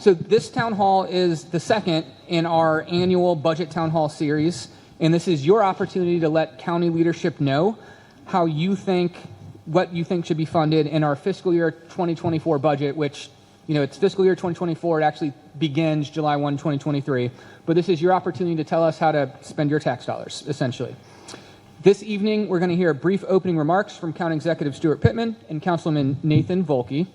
So this town hall is the second in our annual budget town hall series, and this is your opportunity to let county leadership know how you think, what you think should be funded in our fiscal year 2024 budget, which, it's fiscal year 2024. It actually begins July 1, 2023. But this is your opportunity to tell us how to spend your tax dollars, essentially. This evening, we're going to hear brief opening remarks from County Executive Stuart Pittman and Councilman Nathan Volke.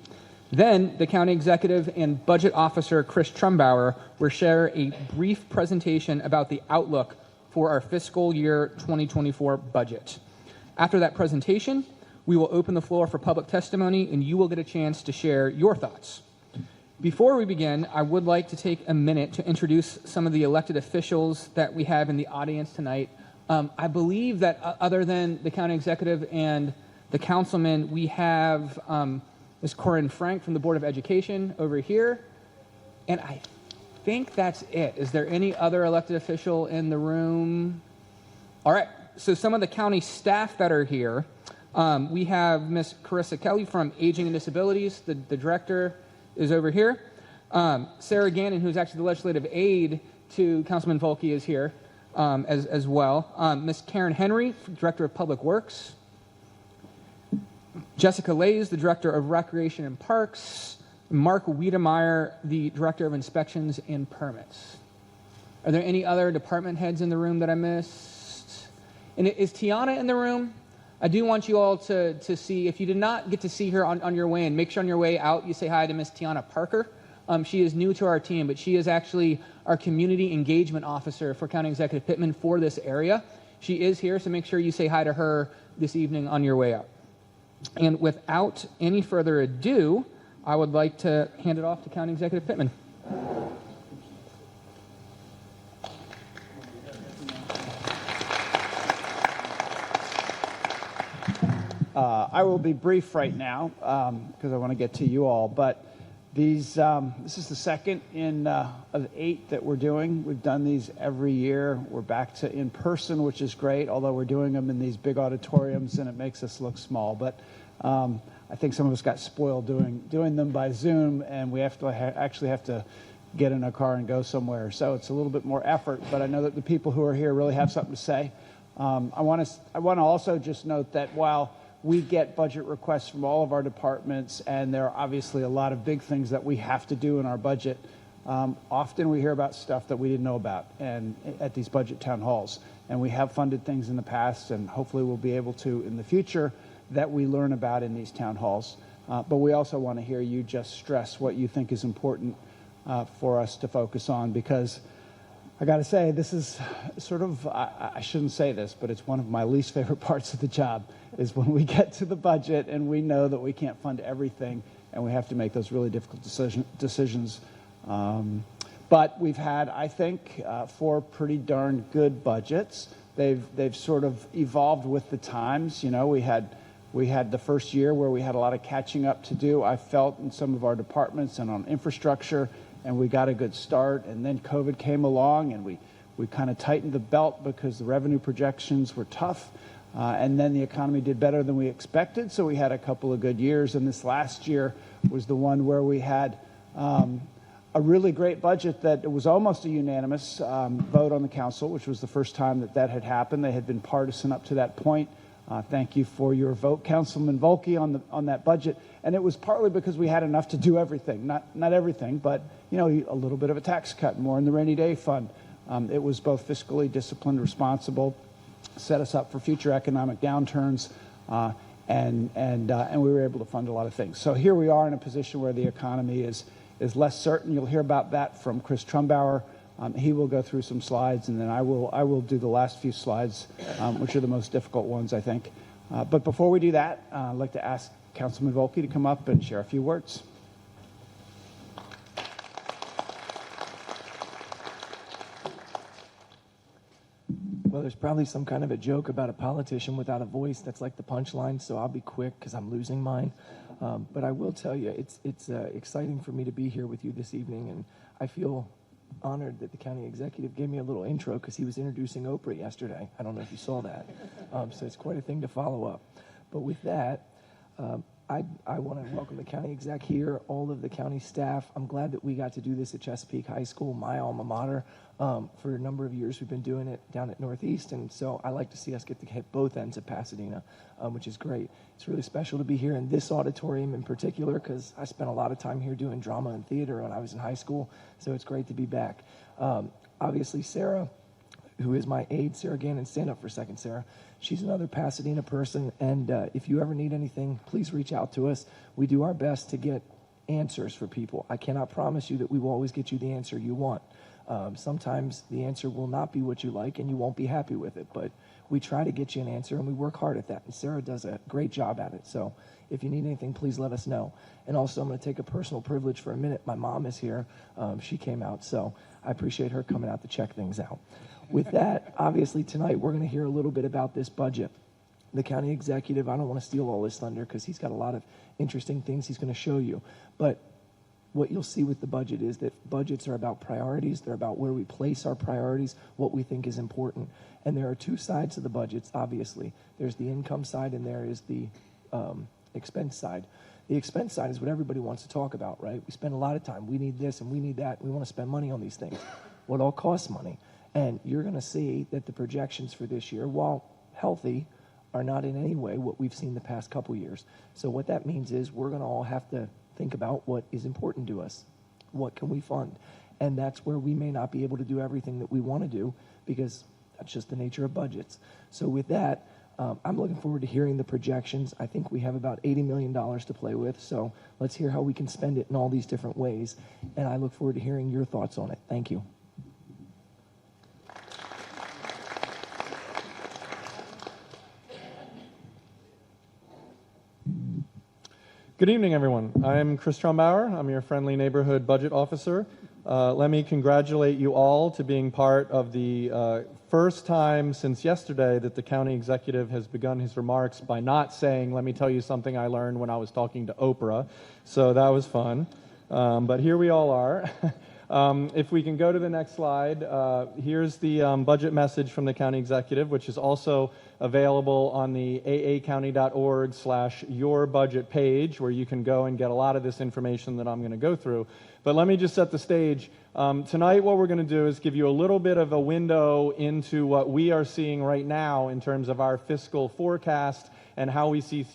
Then, the County Executive and Budget Officer Chris Trumbauer will share a brief presentation about the outlook for our fiscal year 2024 budget. After that presentation, we will open the floor for public testimony, and you will get a chance to share your thoughts. Before we begin, I would like to take a minute to introduce some of the elected officials that we have in the audience tonight. I believe that other than the County Executive and the Councilman, we have Ms. Corinne Frank from the Board of Education over here, and I think that's it. Is there any other elected official in the room? All right, so some of the county staff that are here, we have Ms. Carissa Kelly from Aging and Disabilities. The director is over here. Sarah Gannon, who's actually the legislative aide to Councilman Volke, is here as well. Ms. Karen Henry, Director of Public Works. Jessica Lays, the Director of Recreation and Parks. Mark Wiedemeyer, the Director of Inspections and Permits. Are there any other department heads in the room that I missed? And is Tiana in the room? I do want you all to see, if you did not get to see her on your way in, make sure on your way out you say hi to Miss Tiana Parker. She is new to our team, but she is actually our Community Engagement Officer for County Executive Pittman for this area. She is here, so make sure you say hi to her this evening on your way out. And without any further ado, I would like to hand it off to County Executive Pittman. I will be brief right now because I want to get to you all, but this is the second of 8 that we're doing. We've done these every year. We're back to in person, which is great, although we're doing them in these big auditoriums and it makes us look small. But I think some of us got spoiled doing them by Zoom, and we have to actually have to get in a car and go somewhere. So it's a little bit more effort, but I know that the people who are here really have something to say. I want to also just note that while we get budget requests from all of our departments, and there are obviously a lot of big things that we have to do in our budget. Often we hear about stuff that we didn't know about and at these budget town halls. And we have funded things in the past, and hopefully we'll be able to in the future, that we learn about in these town halls. But we also want to hear you just stress what you think is important for us to focus on, because I got to say, this is sort of, I shouldn't say this, but it's one of my least favorite parts of the job, is when we get to the budget and we know that we can't fund everything and we have to make those really difficult decisions. But we've had, I think, 4 pretty darn good budgets. They've sort of evolved with the times. We had the first year where we had a lot of catching up to do, I felt, in some of our departments and on infrastructure, and we got a good start. And then COVID came along, and we kind of tightened the belt because the revenue projections were tough. And then the economy did better than we expected, so we had a couple of good years. And this last year was the one where we had a really great budget that it was almost a unanimous vote on the council, which was the first time that had happened. They had been partisan up to that point. Thank you for your vote, Councilman Volke, on that budget. And it was partly because we had enough to do everything. Not everything, but a little bit of a tax cut, more in the rainy day fund. It was both fiscally disciplined, responsible, set us up for future economic downturns, and we were able to fund a lot of things. So here we are in a position where the economy is less certain. You'll hear about that from Chris Trumbauer. He will go through some slides, and then I will do the last few slides, which are the most difficult ones, I think. But before we do that, I'd like to ask Councilman Volke to come up and share a few words. Well, there's probably some kind of a joke about a politician without a voice. That's like the punchline, so I'll be quick because I'm losing mine. But I will tell you, it's exciting for me to be here with you this evening, and I feel honored that the county executive gave me a little intro because he was introducing Oprah yesterday. I don't know if you saw that. So it's quite a thing to follow up. But with that, I want to welcome the county exec here, all of the county staff. I'm glad that we got to do this at Chesapeake High School, my alma mater. For a number of years, we've been doing it down at Northeast, and so I like to see us get to hit both ends of Pasadena, which is great. It's really special to be here in this auditorium in particular because I spent a lot of time here doing drama and theater when I was in high school, so it's great to be back. Obviously, Sarah, who is my aide, Sarah Gannon, stand up for a second, Sarah. She's another Pasadena person, and if you ever need anything, please reach out to us. We do our best to get answers for people. I cannot promise you that we will always get you the answer you want. Sometimes the answer will not be what you like, and you won't be happy with it, but we try to get you an answer, and we work hard at that, and Sarah does a great job at it. So if you need anything, please let us know. And also, I'm going to take a personal privilege for a minute. My mom is here. She came out, so I appreciate her coming out to check things out. With that, obviously, tonight we're going to hear a little bit about this budget. The county executive, I don't want to steal all his thunder because he's got a lot of interesting things he's going to show you. But what you'll see with the budget is that budgets are about priorities. They're about where we place our priorities, what we think is important. And there are two sides to the budgets, obviously. There's the income side and there is the expense side. The expense side is what everybody wants to talk about, right? We spend a lot of time. We need this and we need that. And we want to spend money on these things. Well, it all costs money. And you're going to see that the projections for this year, while healthy, are not in any way what we've seen the past couple years. So what that means is we're going to all have to think about what is important to us. What can we fund? And that's where we may not be able to do everything that we want to do because that's just the nature of budgets. So with that, I'm looking forward to hearing the projections. I think we have about $80 million to play with. So let's hear how we can spend it in all these different ways. And I look forward to hearing your thoughts on it. Thank you. Good evening, everyone. I'm Chris Trombauer. I'm your friendly neighborhood budget officer. Let me congratulate you all to being part of the first time since yesterday that the county executive has begun his remarks by not saying, let me tell you something I learned when I was talking to Oprah. So that was fun. But here we all are. If we can go to the next slide, here's the budget message from the county executive, which is also available on the aacounty.org/your budget page, where you can go and get a lot of this information that I'm going to go through. But let me just set the stage. Tonight, what we're going to do is give you a little bit of a window into what we are seeing right now in terms of our fiscal forecast and how we see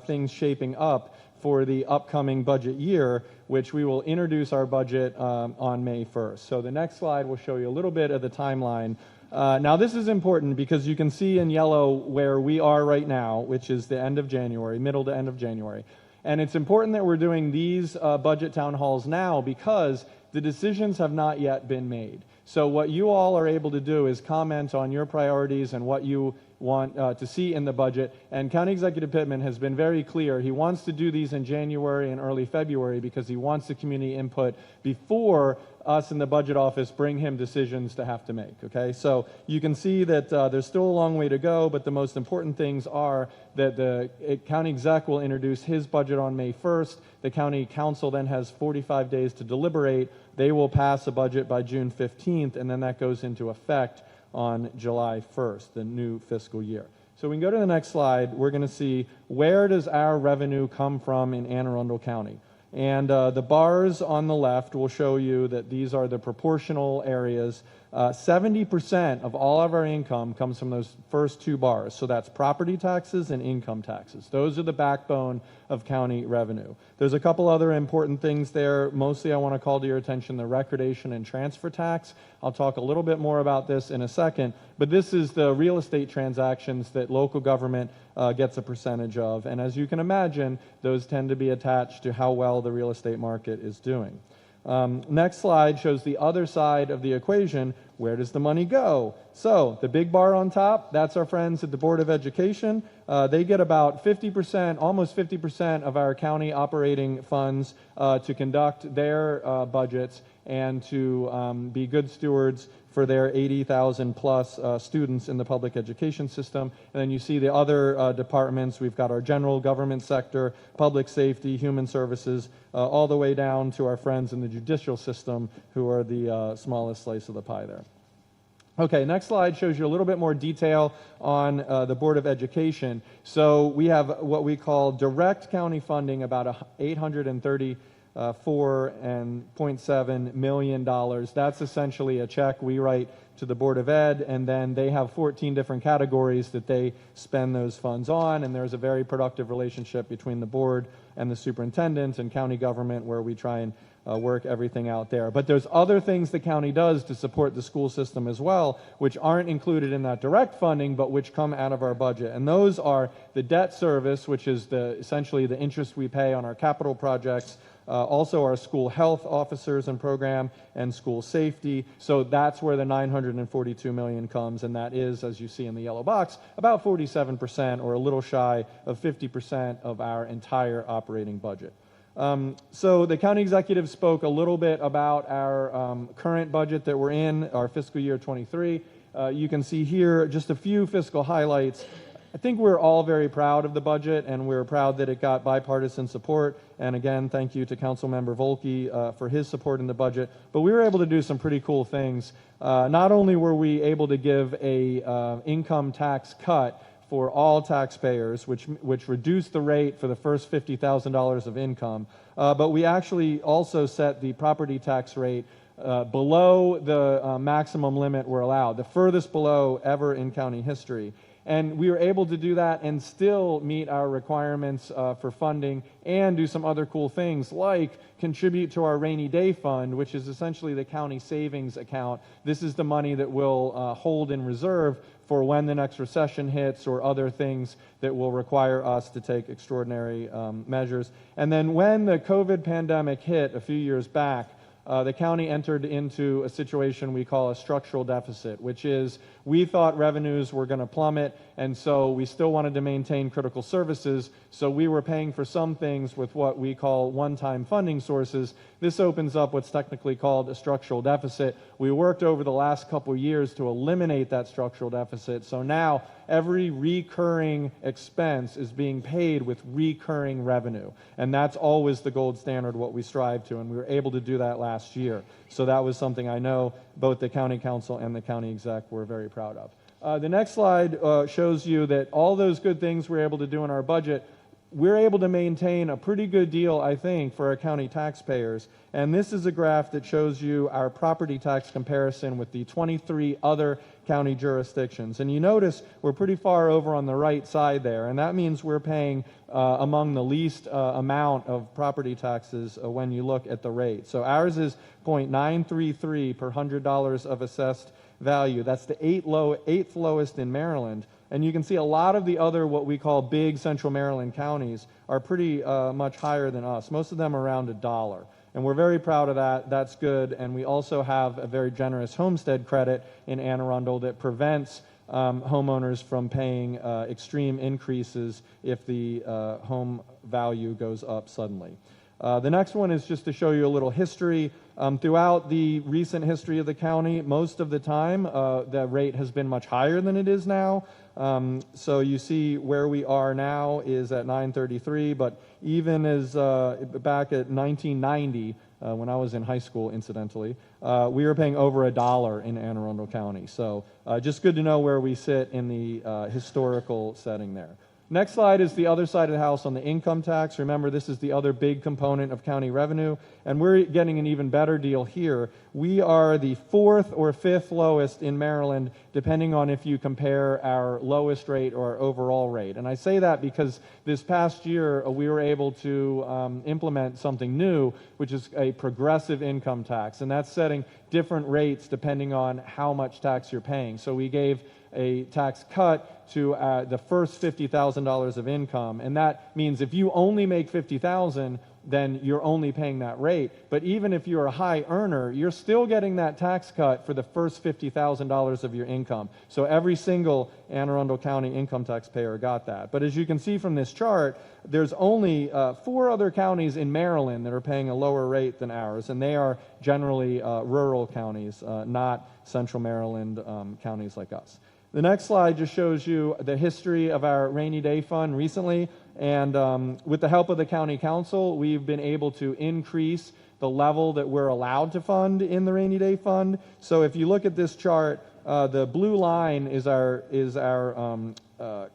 things shaping up for the upcoming budget year, which we will introduce our budget on May 1st. So the next slide will show you a little bit of the timeline. Now this is important because you can see in yellow where we are right now, which is the end of January, middle to end of January. And it's important that we're doing these budget town halls now because the decisions have not yet been made. So what you all are able to do is comment on your priorities and what you want to see in the budget. And County Executive Pittman has been very clear. He wants to do these in January and early February because he wants the community input before us in the budget office bring him decisions to have to make. Okay, so you can see that there's still a long way to go, but the most important things are that the county exec will introduce his budget on May 1st. The county council then has 45 days to deliberate. They will pass a budget by June 15th, and then that goes into effect on July 1st, the new fiscal year. So we can go to the next slide. We're going to see where does our revenue come from in Anne Arundel County. And the bars on the left will show you that these are the proportional areas. 70% of all of our income comes from those first two bars. So that's property taxes and income taxes. Those are the backbone of county revenue. There's a couple other important things there. Mostly I want to call to your attention the recordation and transfer tax. I'll talk a little bit more about this in a second. But this is the real estate transactions that local government gets a percentage of. And as you can imagine, those tend to be attached to how well the real estate market is doing. Next slide shows the other side of the equation. Where does the money go? So the big bar on top, that's our friends at the Board of Education. They get about 50%, almost 50% of our county operating funds to conduct their budgets and to be good stewards for their 80,000 plus students in the public education system. And then you see the other departments. We've got our general government sector, public safety, human services, all the way down to our friends in the judicial system who are the smallest slice of the pie there. Okay, next slide shows you a little bit more detail on the Board of Education. So we have what we call direct county funding, about $834.7 million. That's essentially a check we write to the Board of Ed, and then they have 14 different categories that they spend those funds on, and there's a very productive relationship between the board and the superintendent and county government where we try and work everything out there. But there's other things the county does to support the school system as well, which aren't included in that direct funding, but which come out of our budget. And those are the debt service, which is essentially the interest we pay on our capital projects, also our school health officers and program, and school safety. So that's where the $942 million comes, and that is, as you see in the yellow box, about 47% or a little shy of 50% of our entire operating budget. So the county executive spoke a little bit about our current budget that we're in, our fiscal year 23. You can see here just a few fiscal highlights. I think we're all very proud of the budget, and we're proud that it got bipartisan support. And again, thank you to Councilmember Volke for his support in the budget. But we were able to do some pretty cool things. Not only were we able to give a income tax cut for all taxpayers, which reduced the rate for the first $50,000 of income, but we actually also set the property tax rate below the maximum limit we're allowed, the furthest below ever in county history. And we were able to do that and still meet our requirements for funding and do some other cool things like contribute to our rainy day fund, which is essentially the county savings account. This is the money that we'll hold in reserve for when the next recession hits or other things that will require us to take extraordinary measures. And then when the COVID pandemic hit a few years back, the county entered into a situation we call a structural deficit, which is we thought revenues were going to plummet, and so we still wanted to maintain critical services, so we were paying for some things with what we call one-time funding sources. This opens up what's technically called a structural deficit. We worked over the last couple years to eliminate that structural deficit, so now every recurring expense is being paid with recurring revenue, and that's always the gold standard, what we strive to, and we were able to do that last year. So that was something I know both the county council and the county exec were very proud of. The next slide shows you that all those good things we're able to do in our budget, we're able to maintain a pretty good deal, I think, for our county taxpayers. And this is a graph that shows you our property tax comparison with the 23 other county jurisdictions. And you notice we're pretty far over on the right side there, and that means we're paying among the least amount of property taxes when you look at the rate. So ours is 0.933 per $100 of assessed value. That's the eighth lowest in Maryland. And you can see a lot of the other what we call big central Maryland counties are pretty much higher than us. Most of them are around $1. And we're very proud of that. That's good. And we also have a very generous homestead credit in Anne Arundel that prevents homeowners from paying extreme increases if the home value goes up suddenly. The next one is just to show you a little history. Throughout the recent history of the county, most of the time, the rate has been much higher than it is now. So you see where we are now is at 933, but even as back at 1990, when I was in high school, incidentally, we were paying over $1 in Anne Arundel County. So just good to know where we sit in the historical setting there. Next slide is the other side of the house on the income tax. Remember, this is the other big component of county revenue, and we're getting an even better deal here. We are the fourth or fifth lowest in Maryland, depending on if you compare our lowest rate or our overall rate. And I say that because this past year, we were able to implement something new, which is a progressive income tax, and that's setting different rates depending on how much tax you're paying. So we gave a tax cut to the first $50,000 of income, and that means if you only make $50,000, then you're only paying that rate. But even if you're a high earner, you're still getting that tax cut for the first $50,000 of your income. So every single Anne Arundel County income taxpayer got that. But as you can see from this chart, there's only 4 other counties in Maryland that are paying a lower rate than ours, and they are generally rural counties, not central Maryland counties like us. The next slide just shows you the history of our rainy day fund recently, and with the help of the county council, we've been able to increase the level that we're allowed to fund in the rainy day fund. So if you look at this chart, the blue line is our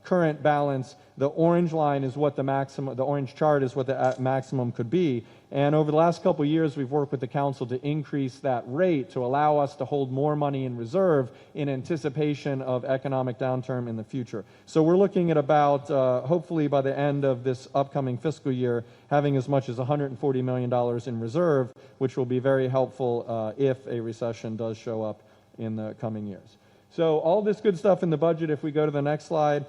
current balance. The orange line is what the maximum, the orange chart is what the maximum could be. And over the last couple of years, we've worked with the council to increase that rate to allow us to hold more money in reserve in anticipation of economic downturn in the future. So we're looking at about, hopefully by the end of this upcoming fiscal year, having as much as $140 million in reserve, which will be very helpful if a recession does show up in the coming years. So all this good stuff in the budget, if we go to the next slide,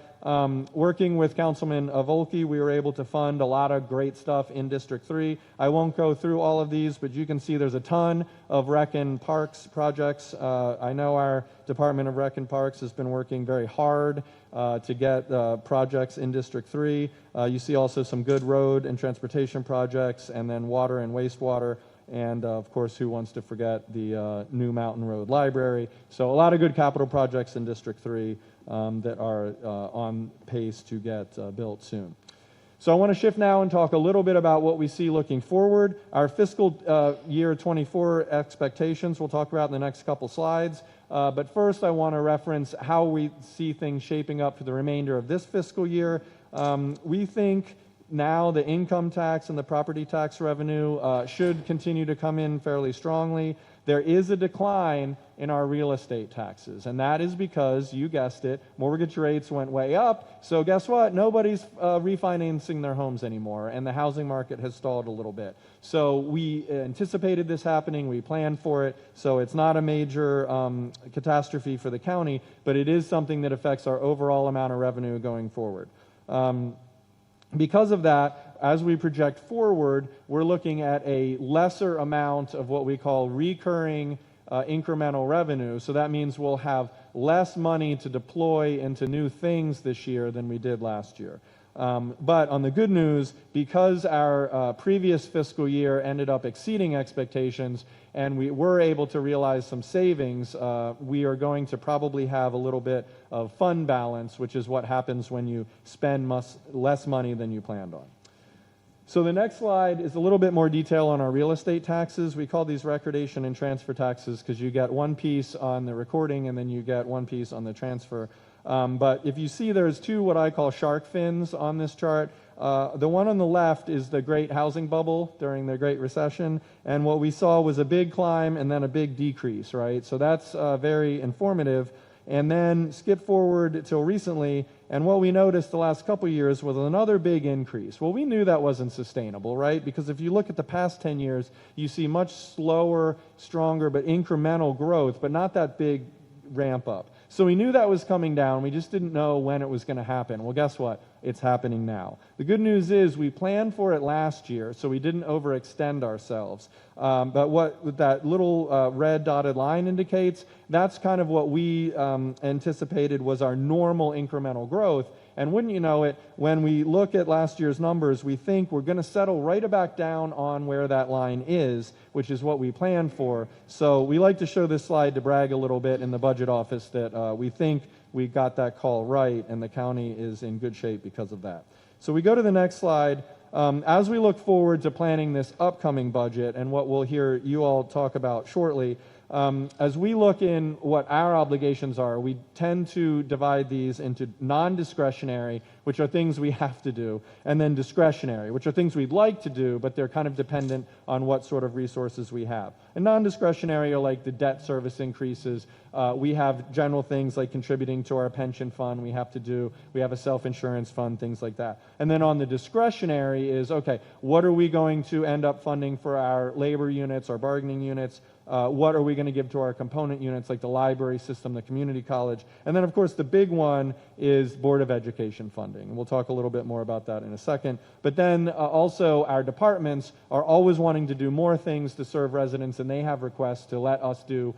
working with Councilman Volke, we were able to fund a lot of great stuff in District 3. I won't go through all of these, but you can see there's a ton of Rec and Parks projects. I know our Department of Rec and Parks has been working very hard to get projects in District 3. You see also some good road and transportation projects, and then water and wastewater. And, of course, who wants to forget the new Mountain Road Library? So a lot of good capital projects in District 3 that are on pace to get built soon. So I want to shift now and talk a little bit about what we see looking forward. Our fiscal year 24 expectations we'll talk about in the next couple slides. But first I want to reference how we see things shaping up for the remainder of this fiscal year. We think now the income tax and the property tax revenue should continue to come in fairly strongly. There is a decline in our real estate taxes, and that is because, you guessed it, mortgage rates went way up. So guess what? Nobody's refinancing their homes anymore, and the housing market has stalled a little bit. So we anticipated this happening. We planned for it. So it's not a major catastrophe for the county, but it is something that affects our overall amount of revenue going forward. Because of that, as we project forward, we're looking at a lesser amount of what we call recurring incremental revenue. So that means we'll have less money to deploy into new things this year than we did last year. But on the good news, because our previous fiscal year ended up exceeding expectations and we were able to realize some savings, we are going to probably have a little bit of fund balance, which is what happens when you spend less money than you planned on. So the next slide is a little bit more detail on our real estate taxes. We call these recordation and transfer taxes because you get one piece on the recording and then you get one piece on the transfer. But if you see, there's two what I call shark fins on this chart. The one on the left is the great housing bubble during the Great Recession, and what we saw was a big climb and then a big decrease, right? So that's very informative. And then skip forward till recently, and what we noticed the last couple of years was another big increase. Well, we knew that wasn't sustainable, right? Because if you look at the past 10 years, you see much slower, stronger, but incremental growth, but not that big ramp up. So we knew that was coming down. We just didn't know when it was going to happen. Well, guess what? It's happening now. The good news is we planned for it last year, so we didn't overextend ourselves. But what that little red dotted line indicates, that's kind of what we anticipated was our normal incremental growth. And wouldn't you know it, when we look at last year's numbers, we think we're going to settle right back down on where that line is, which is what we planned for. So we like to show this slide to brag a little bit in the budget office that we think we got that call right, and the county is in good shape because of that. So we go to the next slide. As we look forward to planning this upcoming budget and what we'll hear you all talk about shortly, as we look in what our obligations are, we tend to divide these into non-discretionary, which are things we have to do, and then discretionary, which are things we'd like to do, but they're kind of dependent on what sort of resources we have. And non-discretionary are like the debt service increases. We have general things like contributing to our pension fund we have to do. We have a self-insurance fund, things like that. And then on the discretionary is, okay, what are we going to end up funding for our labor units, our bargaining units? What are we going to give to our component units like the library system, the community college? And then, of course, the big one is Board of Education funding. And we'll talk a little bit more about that in a second. But then also our departments are always wanting to do more things to serve residents, and they have requests to let us do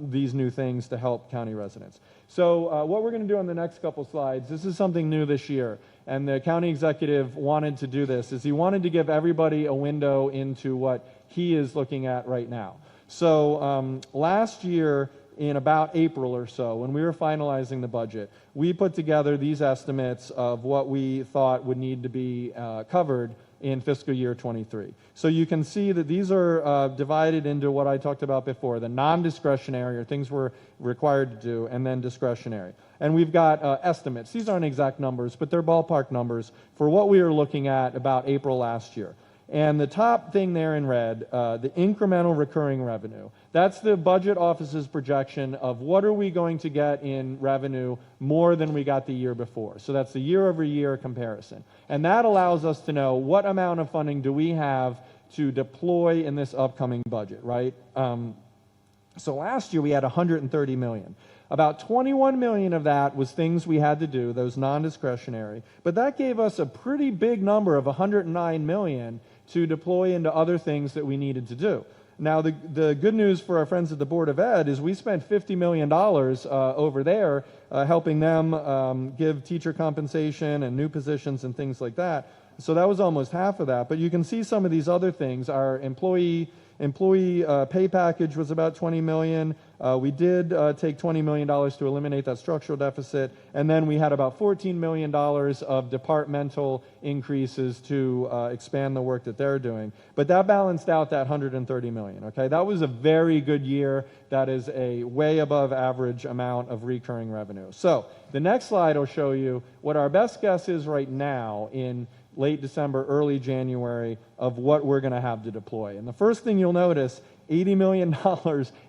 these new things to help county residents. So what we're going to do on the next couple slides, this is something new this year. And the county executive wanted to do this, is he wanted to give everybody a window into what he is looking at right now. So last year, in about April or so, when we were finalizing the budget, we put together these estimates of what we thought would need to be covered in fiscal year 23. So you can see that these are divided into what I talked about before, the non-discretionary, or things we're required to do, and then discretionary. And we've got estimates. These aren't exact numbers, but they're ballpark numbers for what we were looking at about April last year. And the top thing there in red, the incremental recurring revenue, that's the budget office's projection of what are we going to get in revenue more than we got the year before. So that's the year-over-year comparison. And that allows us to know what amount of funding do we have to deploy in this upcoming budget, right? So last year we had $130 million. About $21 million of that was things we had to do, those non-discretionary. But that gave us a pretty big number of $109 million to deploy into other things that we needed to do. Now, the good news for our friends at the Board of Ed is we spent $50 million over there helping them give teacher compensation and new positions and things like that. So that was almost half of that. But you can see some of these other things. Our employee pay package was about $20 million. We did take $20 million to eliminate that structural deficit, and then we had about $14 million of departmental increases to expand the work that they're doing. But that balanced out that $130 million, okay? That was a very good year. That is a way above average amount of recurring revenue. So the next slide will show you what our best guess is right now in late December, early January, of what we're going to have to deploy. And the first thing you'll notice, $80 million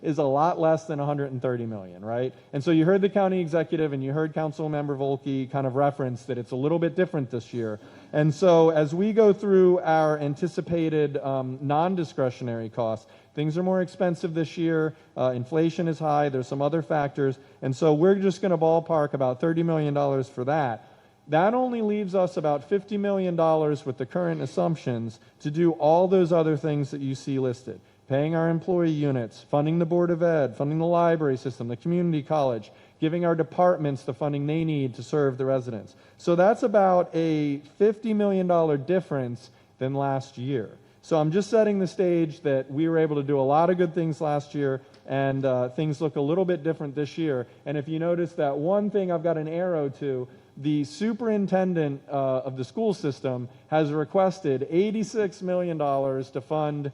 is a lot less than $130 million, right? And so you heard the county executive and you heard Council Member Volke kind of reference that it's a little bit different this year. And so as we go through our anticipated non-discretionary costs, things are more expensive this year. Inflation is high. There's some other factors. And so we're just going to ballpark about $30 million for that. That only leaves us about $50 million with the current assumptions to do all those other things that you see listed. Paying our employee units, funding the Board of Ed, funding the library system, the community college, giving our departments the funding they need to serve the residents. So that's about a $50 million difference than last year. So I'm just setting the stage that we were able to do a lot of good things last year, and things look a little bit different this year. And if you notice that one thing I've got an arrow to, the superintendent of the school system has requested $86 million to fund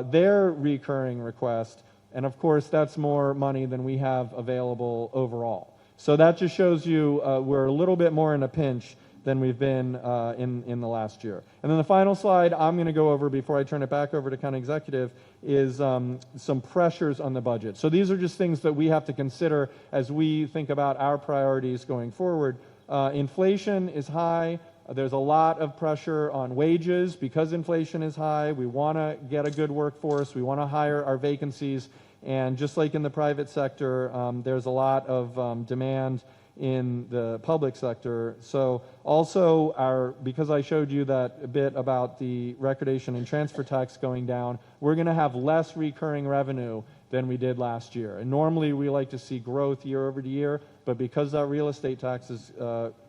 their recurring request. And of course, that's more money than we have available overall. So that just shows you we're a little bit more in a pinch than we've been in the last year. And then the final slide I'm going to go over before I turn it back over to County Executive is some pressures on the budget. So these are just things that we have to consider as we think about our priorities going forward. Inflation is high. There's a lot of pressure on wages because inflation is high. We want to get a good workforce. We want to hire our vacancies. And just like in the private sector, there's a lot of demand in the public sector. So also because I showed you that bit about the recordation and transfer tax going down, we're going to have less recurring revenue than we did last year. And normally we like to see growth year over year, but because our real estate taxes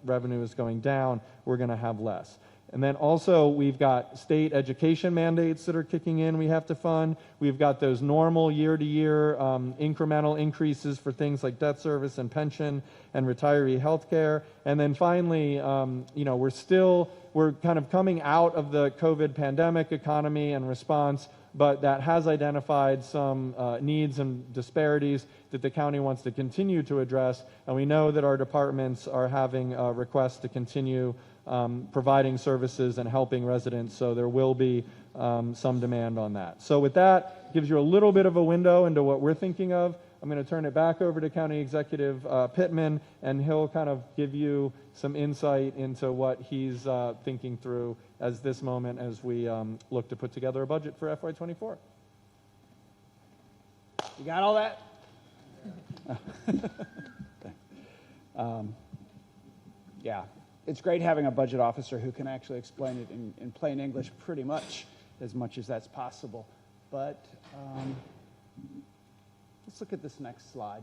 revenue is going down, we're going to have less. And then also we've got state education mandates that are kicking in we have to fund. We've got those normal year-to-year incremental increases for things like debt service and pension and retiree health care. And then finally, we're kind of coming out of the COVID pandemic economy and response, but that has identified some needs and disparities that the county wants to continue to address. And we know that our departments are having requests to continue providing services and helping residents, so there will be some demand on that. So with that, gives you a little bit of a window into what we're thinking of. I'm going to turn it back over to County Executive Pittman, and he'll kind of give you some insight into what he's thinking through as this moment as we look to put together a budget for FY24. You got all that? Yeah. It's great having a budget officer who can actually explain it in plain English pretty much as that's possible. But let's look at this next slide.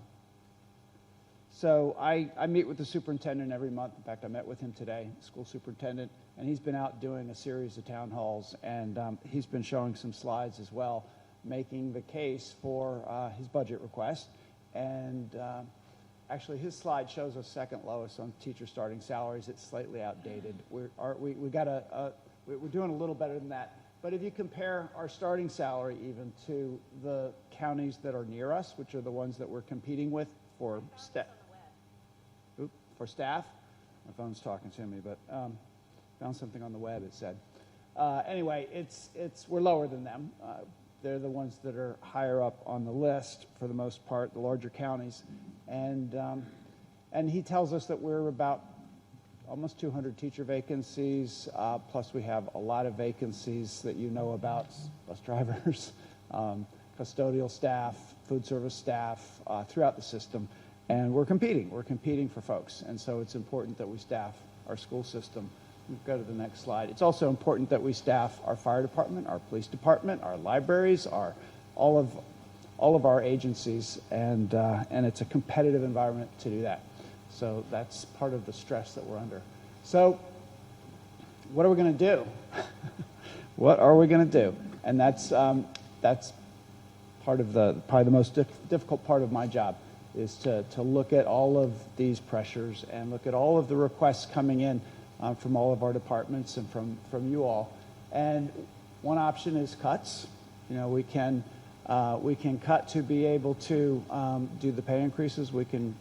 So I meet with the superintendent every month. In fact, I met with him today, school superintendent, and he's been out doing a series of town halls, and he's been showing some slides as well, making the case for his budget request. And actually, his slide shows us second lowest on teacher starting salaries. It's slightly outdated. We got a we're doing a little better than that. But if you compare our starting salary even to the counties that are near us, which are the ones that we're competing with for staff. My phone's talking to me, but found something on the web, it said. Anyway, we're lower than them. They're the ones that are higher up on the list for the most part, the larger counties. And he tells us that we're about almost 200 teacher vacancies, plus we have a lot of vacancies that you know about, bus drivers, custodial staff, food service staff, throughout the system. And we're competing for folks. And so it's important that we staff our school system. Go to the next slide. It's also important that we staff our fire department, our police department, our libraries, all of our agencies, and it's a competitive environment to do that. So that's part of the stress that we're under. So what are we going to do? What are we going to do? And that's part of probably the most difficult part of my job, is to look at all of these pressures and look at all of the requests coming in from all of our departments and from you all. And one option is cuts. You know, we can cut to be able to do the pay increases. We can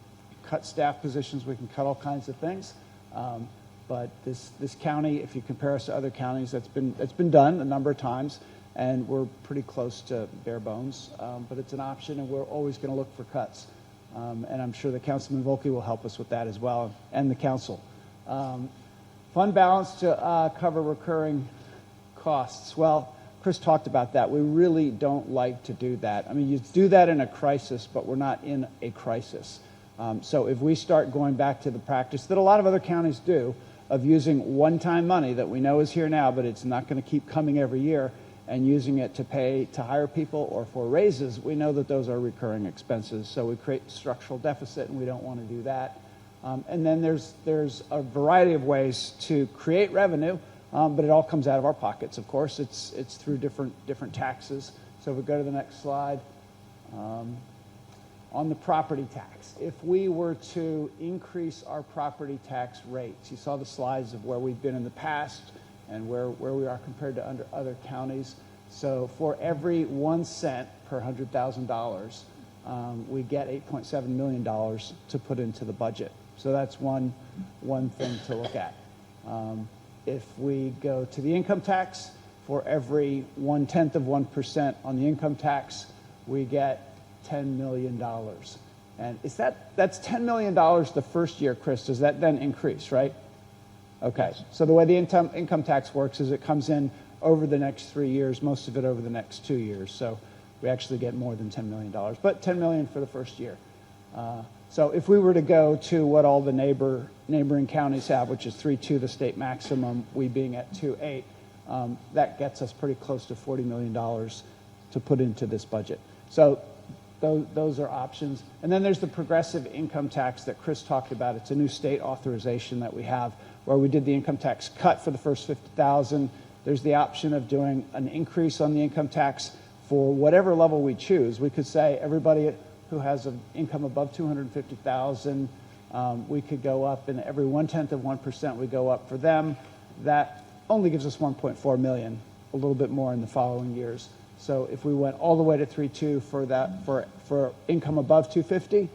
cut staff positions. We can cut all kinds of things. But this county, if you compare us to other counties, that's been done a number of times, and we're pretty close to bare bones. But it's an option, and we're always going to look for cuts. And I'm sure that Councilman Volke will help us with that as well, and the council. Fund balance to cover recurring costs. Well, Chris talked about that. We really don't like to do that. I mean, you do that in a crisis, but we're not in a crisis. So if we start going back to the practice that a lot of other counties do of using one-time money that we know is here now, but it's not going to keep coming every year, and using it to hire people or for raises, we know that those are recurring expenses. So we create structural deficit, and we don't want to do that. And then there's a variety of ways to create revenue, but it all comes out of our pockets, of course. It's through different taxes. So if we go to the next slide. On the property tax, if we were to increase our property tax rates, you saw the slides of where we've been in the past and where we are compared to other counties. So for every 1 cent per $100,000, we get $8.7 million to put into the budget. So that's one thing to look at. If we go to the income tax, for every 1/10 of 1% on the income tax, we get $10 million. And that's $10 million the first year, Chris. Does that then increase, right? Okay. So the way the income tax works is it comes in over the next 3 years, most of it over the next 2 years. So we actually get more than $10 million, but $10 million for the first year. So if we were to go to what all the neighboring counties have, which is 3.2, the state maximum, we being at 2.8, that gets us pretty close to $40 million to put into this budget. So those are options. And then there's the progressive income tax that Chris talked about. It's a new state authorization that we have where we did the income tax cut for the first $50,000. There's the option of doing an increase on the income tax for whatever level we choose. We could say everybody who has an income above $250,000, we could go up, and every 1/10 of 1% we go up for them. That only gives us $1.4 million, a little bit more in the following years. So if we went all the way to 3.2 for that, for income above 250,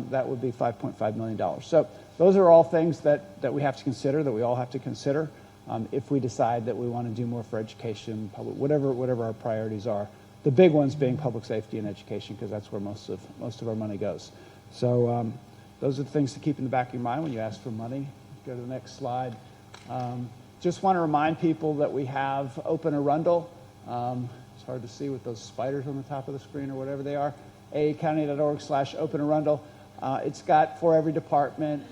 that would be $5.5 million. So those are all things that we have to consider, that we all have to consider, if we decide that we want to do more for education, whatever our priorities are. The big ones being public safety and education, because that's where most of our money goes. So those are the things to keep in the back of your mind when you ask for money. Go to the next slide. Just want to remind people that we have Open Arundel. It's hard to see with those spiders on the top of the screen or whatever they are. aacounty.org/Open Arundel. It's got, for every department,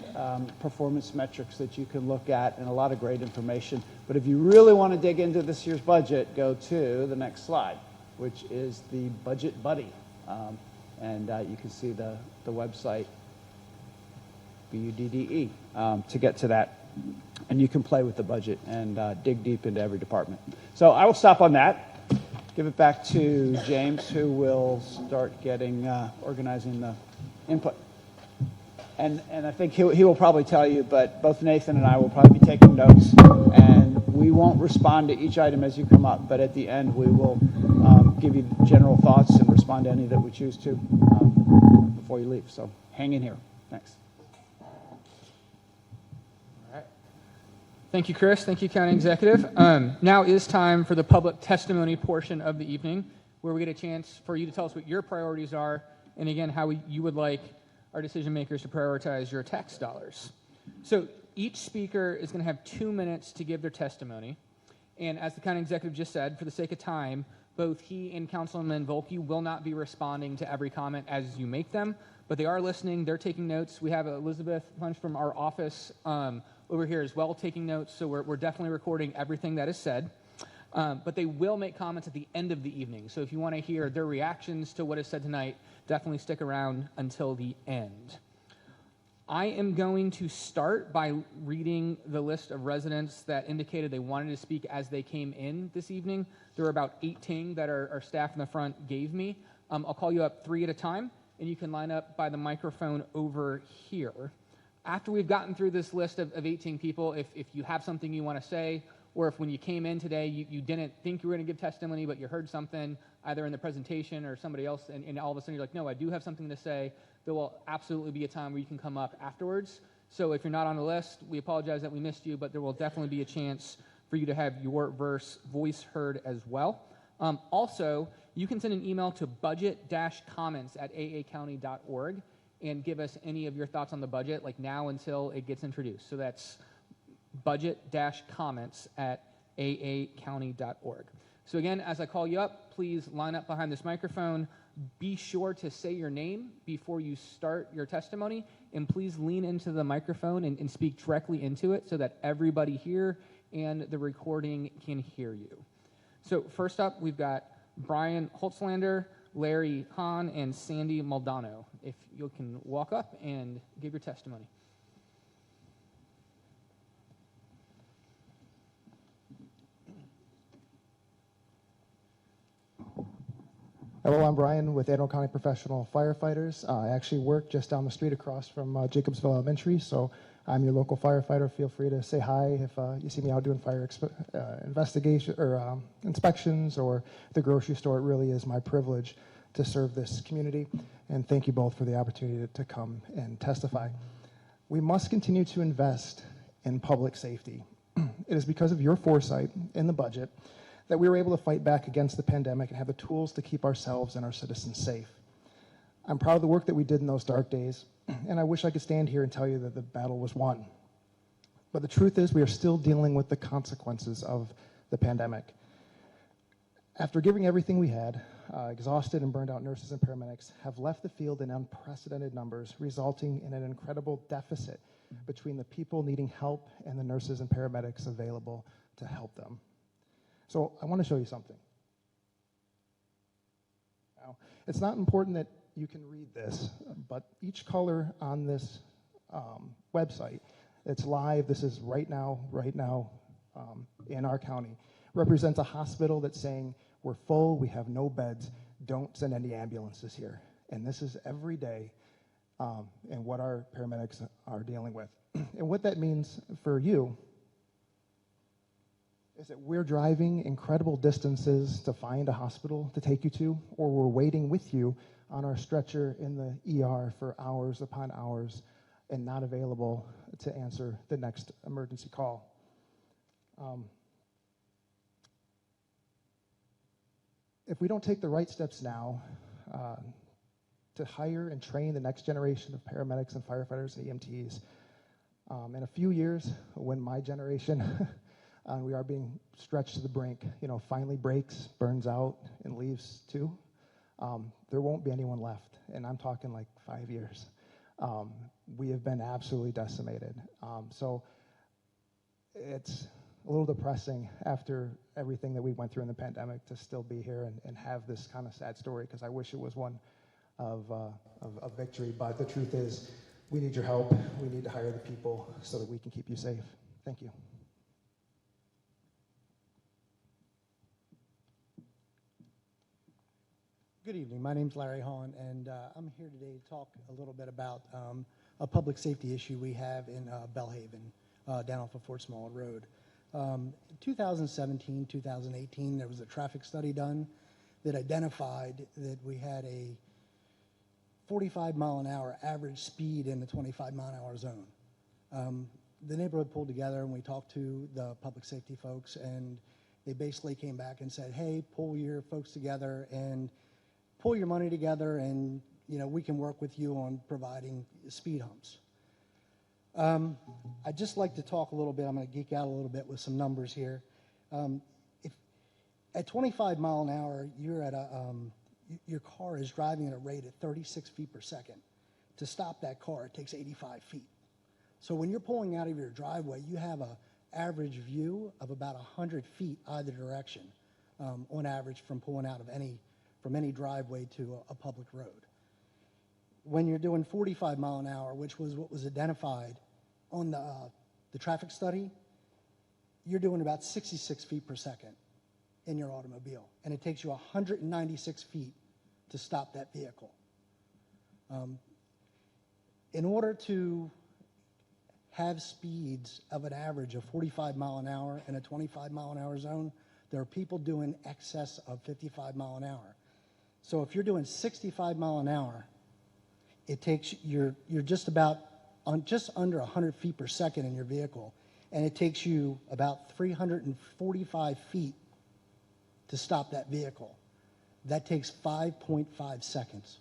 performance metrics that you can look at and a lot of great information. But if you really want to dig into this year's budget, go to the next slide, which is the Budget Buddy. And you can see the website, BUDDE, to get to that. And you can play with the budget and dig deep into every department. So I will stop on that. Give it back to James, who will start organizing the input. And I think he will probably tell you, but both Nathan and I will probably be taking notes, and we won't respond to each item as you come up, but at the end we will give you general thoughts and respond to any that we choose to before you leave. So hang in here. Thanks. Thank you, Chris. Thank you, County Executive. Now is time for the public testimony portion of the evening, where we get a chance for you to tell us what your priorities are, and again, how you would like our decision makers to prioritize your tax dollars. So each speaker is going to have 2 minutes to give their testimony, and as the County Executive just said, for the sake of time, both he and Councilman Volke will not be responding to every comment as you make them, but they are listening, they're taking notes. We have Elizabeth Punch from our office over here as well taking notes, so we're definitely recording everything that is said. But they will make comments at the end of the evening, so if you want to hear their reactions to what is said tonight, definitely stick around until the end. I am going to start by reading the list of residents that indicated they wanted to speak as they came in this evening. There were about 18 that our staff in the front gave me. I'll call you up 3 at a time, and you can line up by the microphone over here. After we've gotten through this list of 18 people, if you have something you want to say, or if when you came in today you didn't think you were going to give testimony, but you heard something either in the presentation or somebody else, and all of a sudden you're like, no, I do have something to say, there will absolutely be a time where you can come up afterwards. So if you're not on the list, we apologize that we missed you, but there will definitely be a chance for you to have your voice heard as well. Also, you can send an email to budget-comments@aacounty.org and give us any of your thoughts on the budget, like now until it gets introduced. So that's budget-comments@aacounty.org. So again, as I call you up, please line up behind this microphone. Be sure to say your name before you start your testimony, and please lean into the microphone and speak directly into it so that everybody here and the recording can hear you. So first up, we've got Brian Holtzlander, Larry Hahn, and Sandy Maldonado. If you can walk up and give your testimony. Hello, I'm Brian with Arundel County Professional Firefighters. I actually work just down the street across from Jacobsville Elementary, so I'm your local firefighter. Feel free to say hi if you see me out doing fire investigation or inspections or the grocery store. It really is my privilege to serve this community, and thank you both for the opportunity to come and testify. We must continue to invest in public safety. It is because of your foresight in the budget that we were able to fight back against the pandemic and have the tools to keep ourselves and our citizens safe. I'm proud of the work that we did in those dark days, and I wish I could stand here and tell you that the battle was won. But the truth is we are still dealing with the consequences of the pandemic. After giving everything we had, exhausted and burned out nurses and paramedics have left the field in unprecedented numbers, resulting in an incredible deficit between the people needing help and the nurses and paramedics available to help them. So I want to show you something. Now, it's not important that you can read this, but each color on this website, it's live, this is right now in our county, represents a hospital that's saying, we're full, we have no beds, don't send any ambulances here. And this is every day and what our paramedics are dealing with. And what that means for you is that we're driving incredible distances to find a hospital to take you to, or we're waiting with you on our stretcher in the ER for hours upon hours and not available to answer the next emergency call. If we don't take the right steps now to hire and train the next generation of paramedics and firefighters and EMTs, in a few years, when my generation, we are being stretched to the brink, finally breaks, burns out, and leaves too, there won't be anyone left, and I'm talking like 5 years. We have been absolutely decimated. So it's a little depressing after everything that we went through in the pandemic to still be here and have this kind of sad story, because I wish it was one of victory. But the truth is, we need your help. We need to hire the people so that we can keep you safe. Thank you. Good evening. My name's Larry Hahn, and I'm here today to talk a little bit about a public safety issue we have in Bellhaven, down off of Fort Small Road. 2017, 2018, there was a traffic study done that identified that we had a 45-mile-an-hour average speed in the 25-mile-an-hour zone. The neighborhood pulled together and we talked to the public safety folks, and they basically came back and said, hey, pull your folks together and pull your money together, and we can work with you on providing speed humps. I'd just like to talk a little bit. I'm going to geek out a little bit with some numbers here. If at 25 mile an hour, you're at your car is driving at a rate at 36 feet per second. To stop that car, it takes 85 feet. So when you're pulling out of your driveway, you have an average view of about 100 feet either direction, on average, from pulling out of any driveway to a public road. When you're doing 45 mile an hour, which was what was identified on the traffic study, you're doing about 66 feet per second in your automobile, and it takes you 196 feet to stop that vehicle. In order to have speeds of an average of 45 mile an hour in a 25 mile an hour zone, there are people doing excess of 55 mile an hour. So if you're doing 65 mile an hour, it takes you're just under 100 feet per second in your vehicle, and it takes you about 345 feet to stop that vehicle. That takes 5.5 seconds.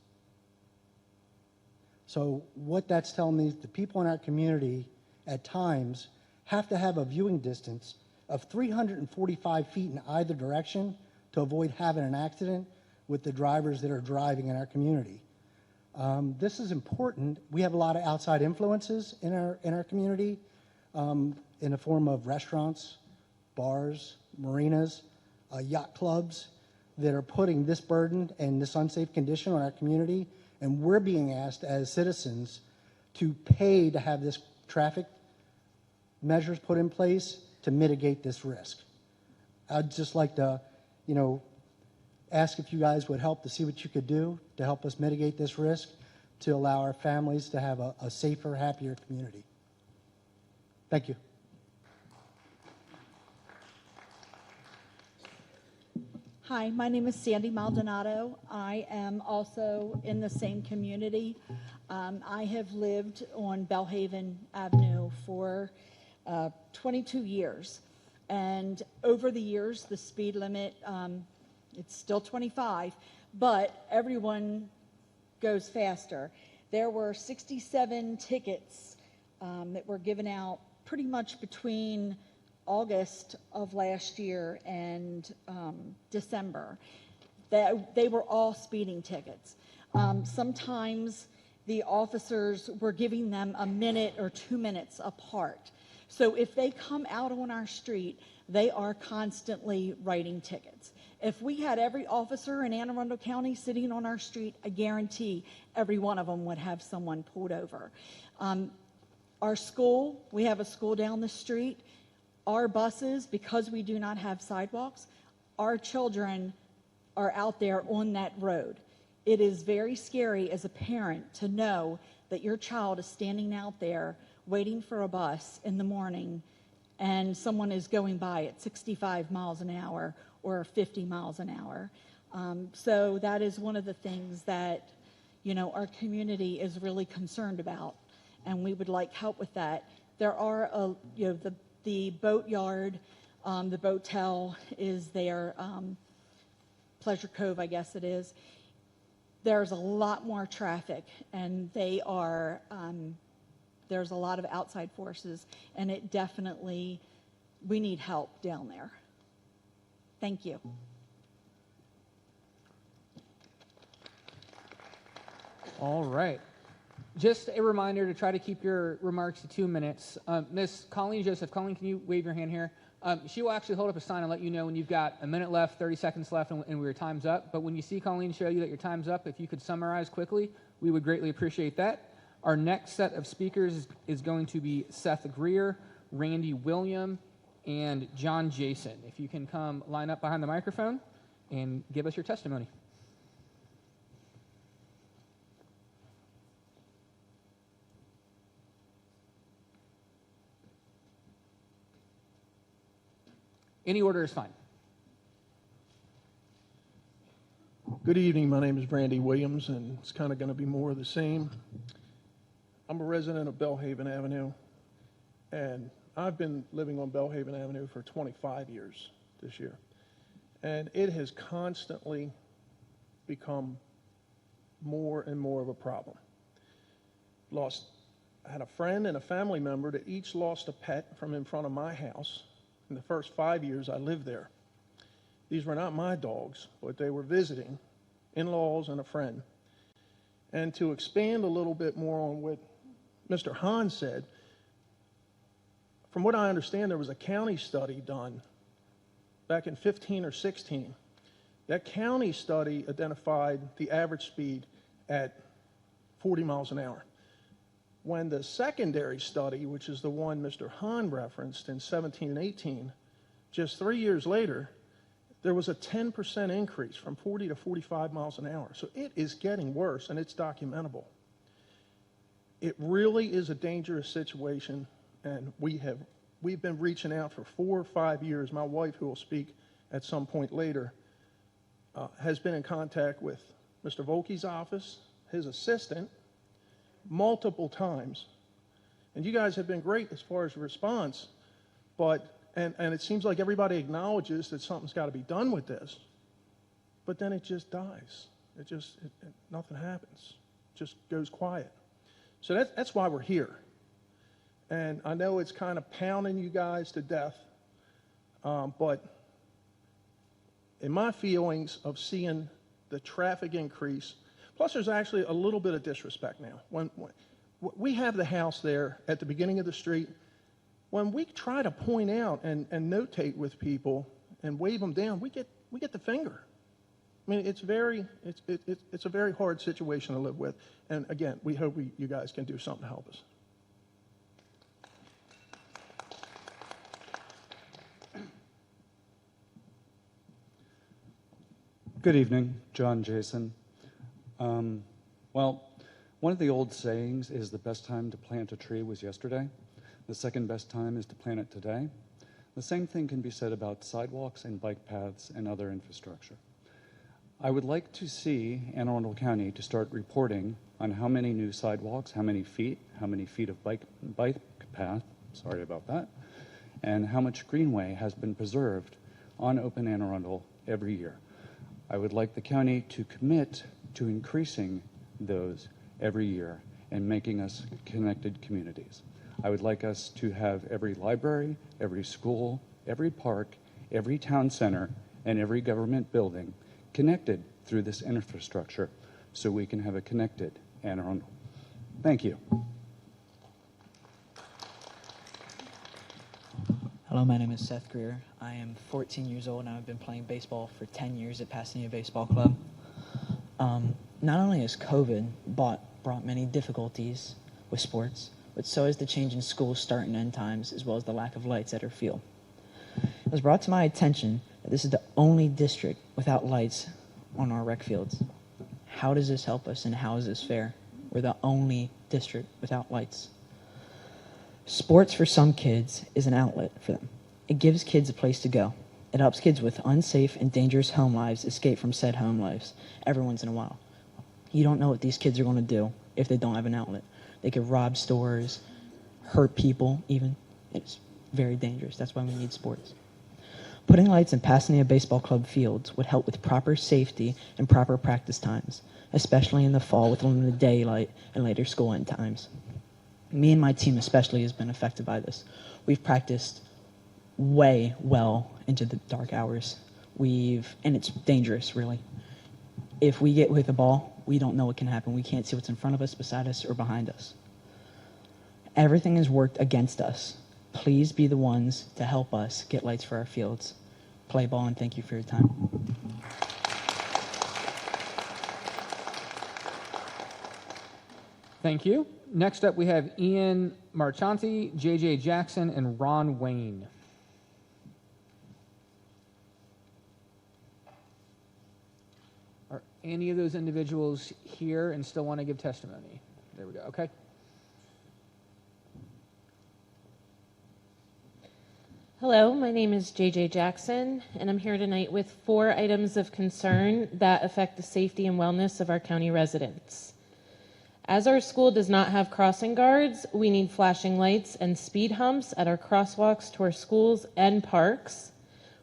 So what that's telling me is the people in our community at times have to have a viewing distance of 345 feet in either direction to avoid having an accident with the drivers that are driving in our community. This is important. We have a lot of outside influences in our community, in the form of restaurants, bars, marinas, yacht clubs that are putting this burden and this unsafe condition on our community, and we're being asked as citizens to pay to have this traffic measures put in place to mitigate this risk. I'd just like to, ask if you guys would help to see what you could do to help us mitigate this risk, to allow our families to have a safer, happier community. Thank you. Hi, my name is Sandy Maldonado. I am also in the same community. I have lived on Bellhaven Avenue for 22 years. And over the years, the speed limit, it's still 25, but everyone goes faster. There were 67 tickets that were given out pretty much between August of last year and December. They were all speeding tickets. Sometimes the officers were giving them a minute or 2 minutes apart. So if they come out on our street, they are constantly writing tickets. If we had every officer in Anne Arundel County sitting on our street, I guarantee every one of them would have someone pulled over. Our school, we have a school down the street. Our buses, because we do not have sidewalks, our children are out there on that road. It is very scary as a parent to know that your child is standing out there waiting for a bus in the morning and someone is going by at 65 miles an hour or 50 miles an hour. So that is one of the things that, our community is really concerned about, and we would like help with that. There are, the boat yard, the boatel is there, Pleasure Cove, I guess it is. There's a lot more traffic, and there's a lot of outside forces, and it definitely, we need help down there. Thank you. All right. Just a reminder to try to keep your remarks to 2 minutes. Miss Colleen Joseph, Colleen, can you wave your hand here? She will actually hold up a sign and let you know when you've got a minute left, 30 seconds left, and your time's up. But when you see Colleen show you that your time's up, if you could summarize quickly, we would greatly appreciate that. Our next set of speakers is going to be Seth Greer, Randy William, and John Jason. If you can come line up behind the microphone and give us your testimony. Any order is fine. Good evening. My name is Brandy Williams, and it's kind of going to be more of the same. I'm a resident of Belhaven Avenue, and I've been living on Belhaven Avenue for 25 years this year. And it has constantly become more and more of a problem. I had a friend and a family member that each lost a pet from in front of my house in the first 5 years I lived there. These were not my dogs, but they were visiting in-laws and a friend. And to expand a little bit more on what Mr. Hahn said, from what I understand, there was a county study done back in 15 or 16. That county study identified the average speed at 40 miles an hour. When the secondary study, which is the one Mr. Hahn referenced in 17 and 18, just 3 years later, there was a 10% increase from 40 to 45 miles an hour. So it is getting worse, and it's documentable. It really is a dangerous situation, and we've been reaching out for 4 or 5 years. My wife, who will speak at some point later, has been in contact with Mr. Volke's office, his assistant, multiple times. And you guys have been great as far as response, but and it seems like everybody acknowledges that something's got to be done with this, but then it just dies. Nothing happens. It just goes quiet. So that's why we're here. And I know it's kind of pounding you guys to death, but in my feelings of seeing the traffic increase, plus there's actually a little bit of disrespect now. When we have the house there at the beginning of the street, when we try to point out and notate with people and wave them down, we get the finger. I mean, it's a very hard situation to live with. And again, we hope you guys can do something to help us. Good evening, John Jason. Well, one of the old sayings is the best time to plant a tree was yesterday. The second best time is to plant it today. The same thing can be said about sidewalks and bike paths and other infrastructure. I would like to see Anne Arundel County to start reporting on how many new sidewalks, how many feet of bike path, sorry about that, and how much greenway has been preserved on Open Anne Arundel every year. I would like the county to commit to increasing those every year and making us connected communities. I would like us to have every library, every school, every park, every town center, and every government building connected through this infrastructure so we can have a connected Anne Arundel. Thank you. Hello, my name is Seth Greer. I am 14 years old and I've been playing baseball for 10 years at Pasadena Baseball Club. Not only has COVID brought many difficulties with sports, but so has the change in school start and end times, as well as the lack of lights at our field. It was brought to my attention that this is the only district without lights on our rec fields. How does this help us and how is this fair? We're the only district without lights. Sports for some kids is an outlet for them. It gives kids a place to go. It helps kids with unsafe and dangerous home lives escape from said home lives every once in a while. You don't know what these kids are going to do if they don't have an outlet. They could rob stores, hurt people even. It's very dangerous. That's why we need sports. Putting lights in Pasadena Baseball Club fields would help with proper safety and proper practice times, especially in the fall with limited daylight and later school end times. Me and my team especially has been affected by this. We've practiced way well into the dark hours. And it's dangerous, really. If we get with the ball, we don't know what can happen. We can't see what's in front of us, beside us, or behind us. Everything has worked against us. Please be the ones to help us get lights for our fields. Play ball, and thank you for your time. Thank you. Next up, we have Ian Marchanti, J.J. Jackson, and Ron Wayne. Are any of those individuals here and still want to give testimony? There we go. Okay. Hello, my name is JJ Jackson, and I'm here tonight with 4 items of concern that affect the safety and wellness of our county residents. As our school does not have crossing guards, we need flashing lights and speed humps at our crosswalks to our schools and parks.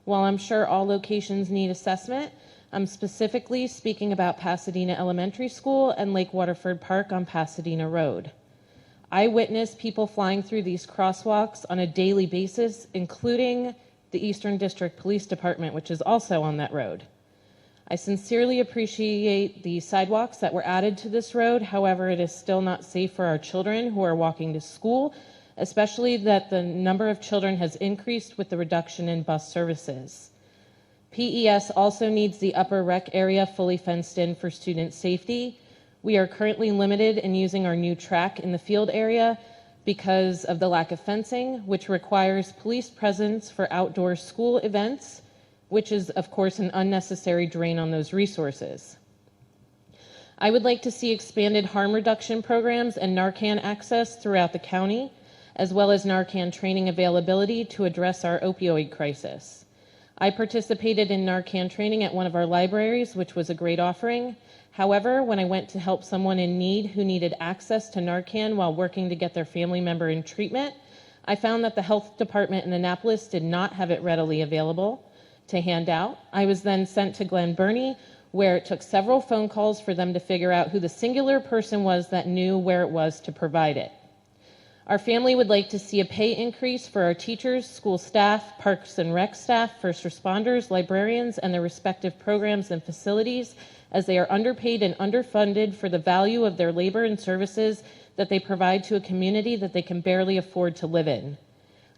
While I'm sure all locations need assessment, I'm specifically speaking about Pasadena Elementary School and Lake Waterford Park on Pasadena Road. I witness people flying through these crosswalks on a daily basis, including the Eastern District Police Department, which is also on that road. I sincerely appreciate the sidewalks that were added to this road. However, it is still not safe for our children who are walking to school, especially that the number of children has increased with the reduction in bus services. PES also needs the upper rec area fully fenced in for student safety. We are currently limited in using our new track in the field area because of the lack of fencing, which requires police presence for outdoor school events, which is, of course, an unnecessary drain on those resources. I would like to see expanded harm reduction programs and Narcan access throughout the county, as well as Narcan training availability to address our opioid crisis. I participated in Narcan training at one of our libraries, which was a great offering. However, when I went to help someone in need who needed access to Narcan while working to get their family member in treatment, I found that the health department in Annapolis did not have it readily available to hand out. I was then sent to Glen Burnie, where it took several phone calls for them to figure out who the singular person was that knew where it was to provide it. Our family would like to see a pay increase for our teachers, school staff, parks and rec staff, first responders, librarians, and their respective programs and facilities, as they are underpaid and underfunded for the value of their labor and services that they provide to a community that they can barely afford to live in.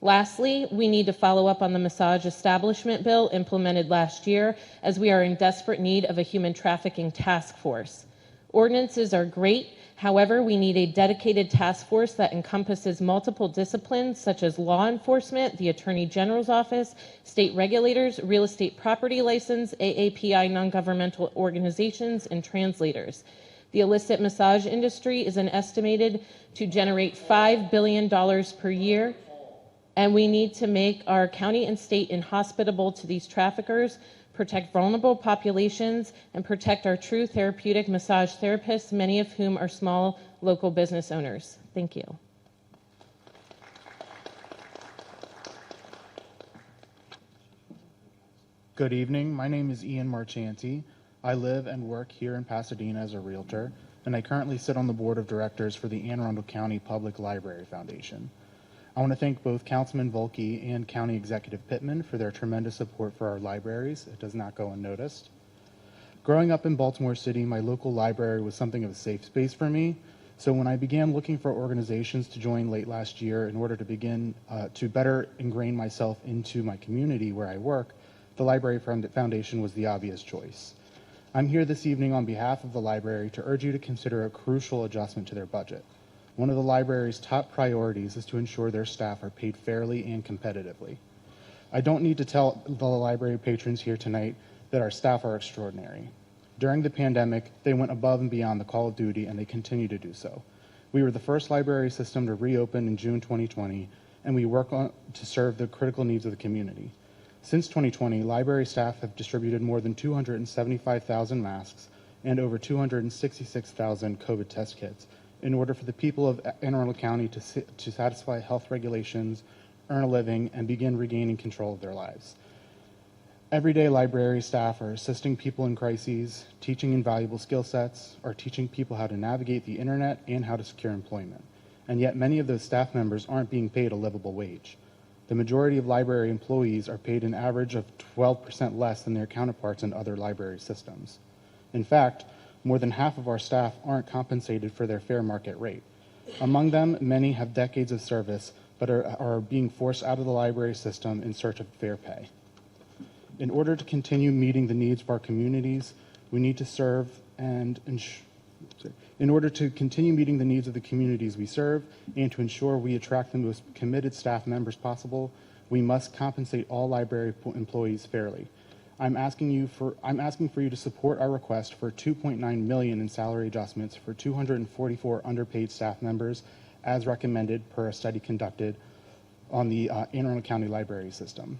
Lastly, we need to follow up on the massage establishment bill implemented last year, as we are in desperate need of a human trafficking task force. Ordinances are great. However, we need a dedicated task force that encompasses multiple disciplines such as law enforcement, the Attorney General's office, state regulators, real estate property license, AAPI non-governmental organizations, and translators. The illicit massage industry is estimated to generate $5 billion per year, and we need to make our county and state inhospitable to these traffickers, protect vulnerable populations, and protect our true therapeutic massage therapists, many of whom are small local business owners. Thank you. Good evening. My name is Ian Marchanti. I live and work here in Pasadena as a realtor, and I currently sit on the board of directors for the Anne Arundel County Public Library Foundation. I want to thank both Councilman Volke and County Executive Pittman for their tremendous support for our libraries. It does not go unnoticed. Growing up in Baltimore City, my local library was something of a safe space for me. So when I began looking for organizations to join late last year in order to begin to better ingrain myself into my community where I work, the Library Foundation was the obvious choice. I'm here this evening on behalf of the library to urge you to consider a crucial adjustment to their budget. One of the library's top priorities is to ensure their staff are paid fairly and competitively. I don't need to tell the library patrons here tonight that our staff are extraordinary. During the pandemic, they went above and beyond the call of duty, and they continue to do so. We were the first library system to reopen in June 2020, and we work to serve the critical needs of the community. Since 2020, library staff have distributed more than 275,000 masks and over 266,000 COVID test kits, in order for the people of Anne Arundel County to satisfy health regulations, earn a living, and begin regaining control of their lives. Everyday library staff are assisting people in crises, teaching invaluable skill sets, or teaching people how to navigate the internet and how to secure employment. And yet many of those staff members aren't being paid a livable wage. The majority of library employees are paid an average of 12% less than their counterparts in other library systems. In fact, more than half of our staff aren't compensated for their fair market rate. Among them, many have decades of service, but are being forced out of the library system in search of fair pay. In order to continue meeting the needs of our communities, we need to serve and in order to continue meeting the needs of the communities we serve and to ensure we attract the most committed staff members possible, we must compensate all library employees fairly. I'm asking for you to support our request for $2.9 million in salary adjustments for 244 underpaid staff members, as recommended per a study conducted on the Anne Arundel County Library system.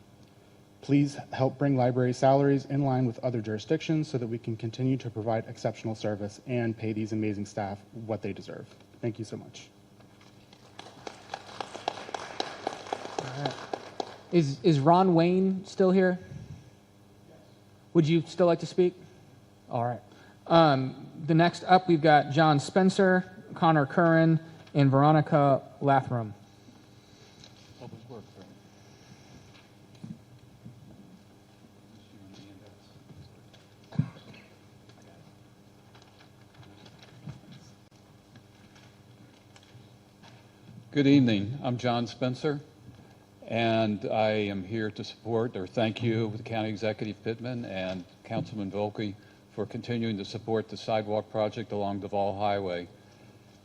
Please help bring library salaries in line with other jurisdictions so that we can continue to provide exceptional service and pay these amazing staff what they deserve. Thank you so much. Is Ron Wayne still here? Would you still like to speak? All right. The next up, we've got John Spencer, Connor Curran, and Veronica Lathram. Good evening. I'm John Spencer, and I am here to support or thank you, the County Executive Pittman and Councilman Volke, for continuing to support the sidewalk project along Duval Highway.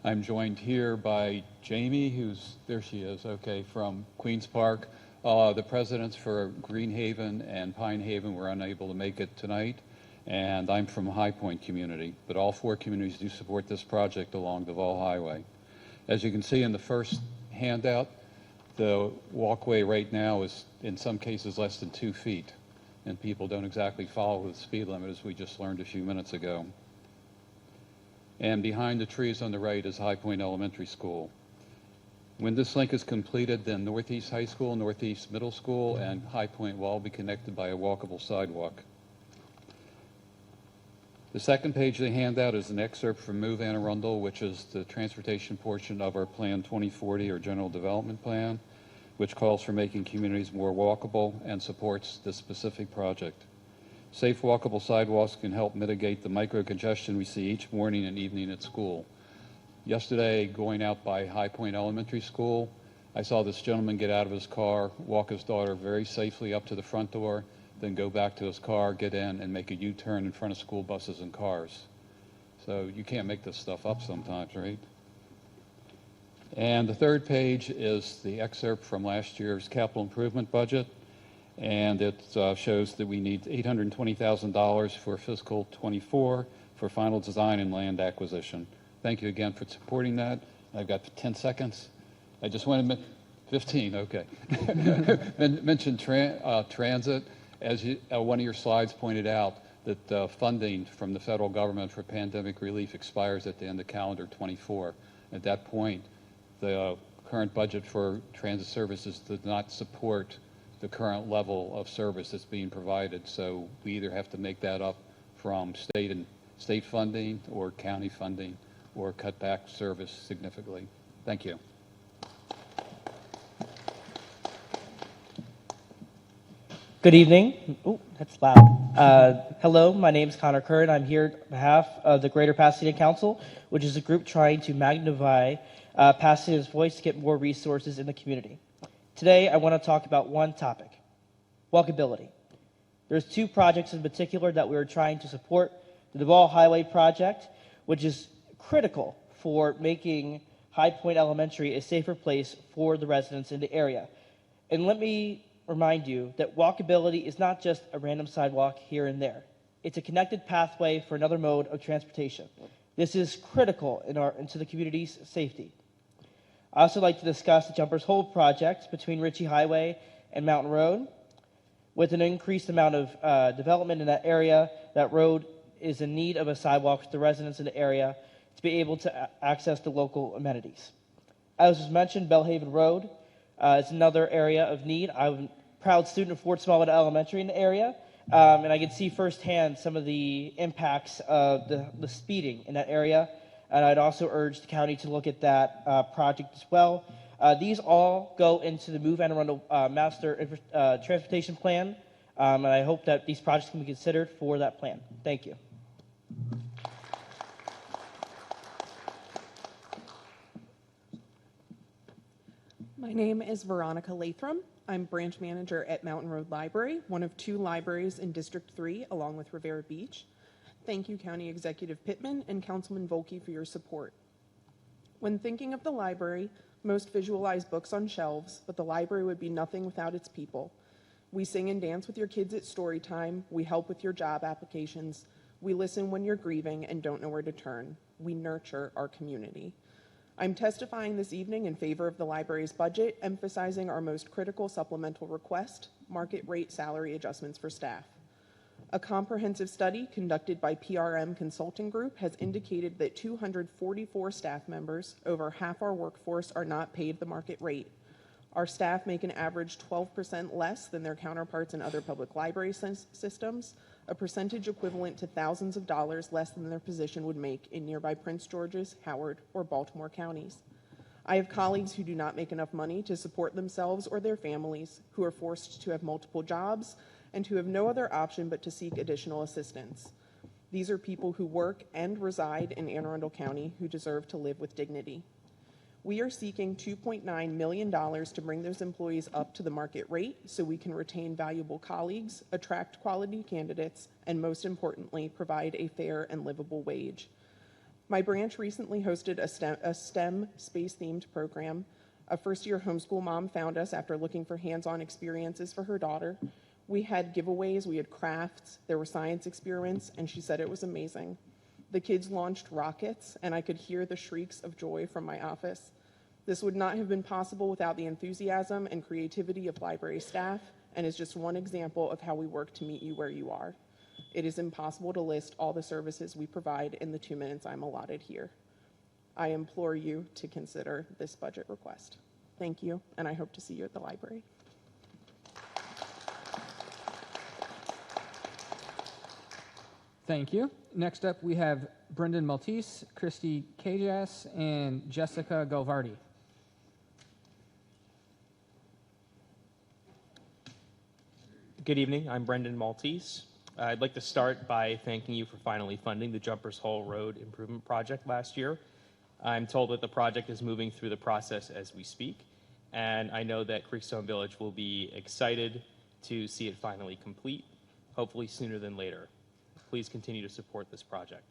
I'm joined here by Jamie, there she is, okay, from Queens Park. The presidents for Greenhaven and Pine Haven were unable to make it tonight, and I'm from High Point community, but all four communities do support this project along Duval Highway. As you can see in the first handout, the walkway right now is in some cases less than 2 feet, and people don't exactly follow the speed limit, as we just learned a few minutes ago. And behind the trees on the right is High Point Elementary School. When this link is completed, then Northeast High School, Northeast Middle School, and High Point will all be connected by a walkable sidewalk. The second page of the handout is an excerpt from Move Anne Arundel, which is the transportation portion of our Plan 2040 or General Development Plan, which calls for making communities more walkable and supports this specific project. Safe walkable sidewalks can help mitigate the micro-congestion we see each morning and evening at school. Yesterday, going out by High Point Elementary School, I saw this gentleman get out of his car, walk his daughter very safely up to the front door, then go back to his car, get in, and make a U-turn in front of school buses and cars. So you can't make this stuff up sometimes, right? And the third page is the excerpt from last year's capital improvement budget, and it shows that we need $820,000 for fiscal 24 for final design and land acquisition. Thank you again for supporting that. I've got 10 seconds. I just want to 15, okay. Mention transit. As one of your slides pointed out, that funding from the federal government for pandemic relief expires at the end of calendar 24. At that point, the current budget for transit services does not support the current level of service that's being provided. So we either have to make that up from state funding or county funding or cut back service significantly. Thank you. Good evening. Oh, that's loud. Hello, my name is Connor Curran. I'm here on behalf of the Greater Pasadena Council, which is a group trying to magnify Pasadena's voice to get more resources in the community. Today, I want to talk about one topic, walkability. There's two projects in particular that we're trying to support. The Duval Highway project, which is critical for making High Point Elementary a safer place for the residents in the area. And let me remind you that walkability is not just a random sidewalk here and there. It's a connected pathway for another mode of transportation. This is critical into the community's safety. I also like to discuss the Jumpers Hole project between Ritchie Highway and Mountain Road. With an increased amount of development in that area, that road is in need of a sidewalk for the residents in the area to be able to access the local amenities. As was mentioned, Belhaven Road is another area of need. I'm a proud student of Fort Smallwood Elementary in the area, and I can see firsthand some of the impacts of the speeding in that area. And I'd also urge the county to look at that project as well. These all go into the Move Anne Arundel Master Transportation Plan, and I hope that these projects can be considered for that plan. Thank you. My name is Veronica Lathram. I'm branch manager at Mountain Road Library, one of 2 libraries in District 3, along with Rivera Beach. Thank you, County Executive Pittman and Councilman Volke, for your support. When thinking of the library, most visualize books on shelves, but the library would be nothing without its people. We sing and dance with your kids at story time. We help with your job applications. We listen when you're grieving and don't know where to turn. We nurture our community. I'm testifying this evening in favor of the library's budget, emphasizing our most critical supplemental request, market rate salary adjustments for staff. A comprehensive study conducted by PRM Consulting Group has indicated that 244 staff members, over half our workforce, are not paid the market rate. Our staff make an average 12% less than their counterparts in other public library systems, a percentage equivalent to thousands of dollars less than their position would make in nearby Prince George's, Howard, or Baltimore counties. I have colleagues who do not make enough money to support themselves or their families, who are forced to have multiple jobs, and who have no other option but to seek additional assistance. These are people who work and reside in Anne Arundel County who deserve to live with dignity. We are seeking $2.9 million to bring those employees up to the market rate so we can retain valuable colleagues, attract quality candidates, and most importantly, provide a fair and livable wage. My branch recently hosted a STEM space-themed program. A first-year homeschool mom found us after looking for hands-on experiences for her daughter. We had giveaways, we had crafts, there were science experiments, and she said it was amazing. The kids launched rockets, and I could hear the shrieks of joy from my office. This would not have been possible without the enthusiasm and creativity of library staff, and is just one example of how we work to meet you where you are. It is impossible to list all the services we provide in the 2 minutes I'm allotted here. I implore you to consider this budget request. Thank you, and I hope to see you at the library. Thank you. Next up, we have Brendan Maltese, Christy Cajas, and Jessica Galvardi. Good evening. I'm Brendan Maltese. I'd like to start by thanking you for finally funding the Jumpers Hole Road Improvement Project last year. I'm told that the project is moving through the process as we speak, and I know that Creekstone Village will be excited to see it finally complete, hopefully sooner than later. Please continue to support this project.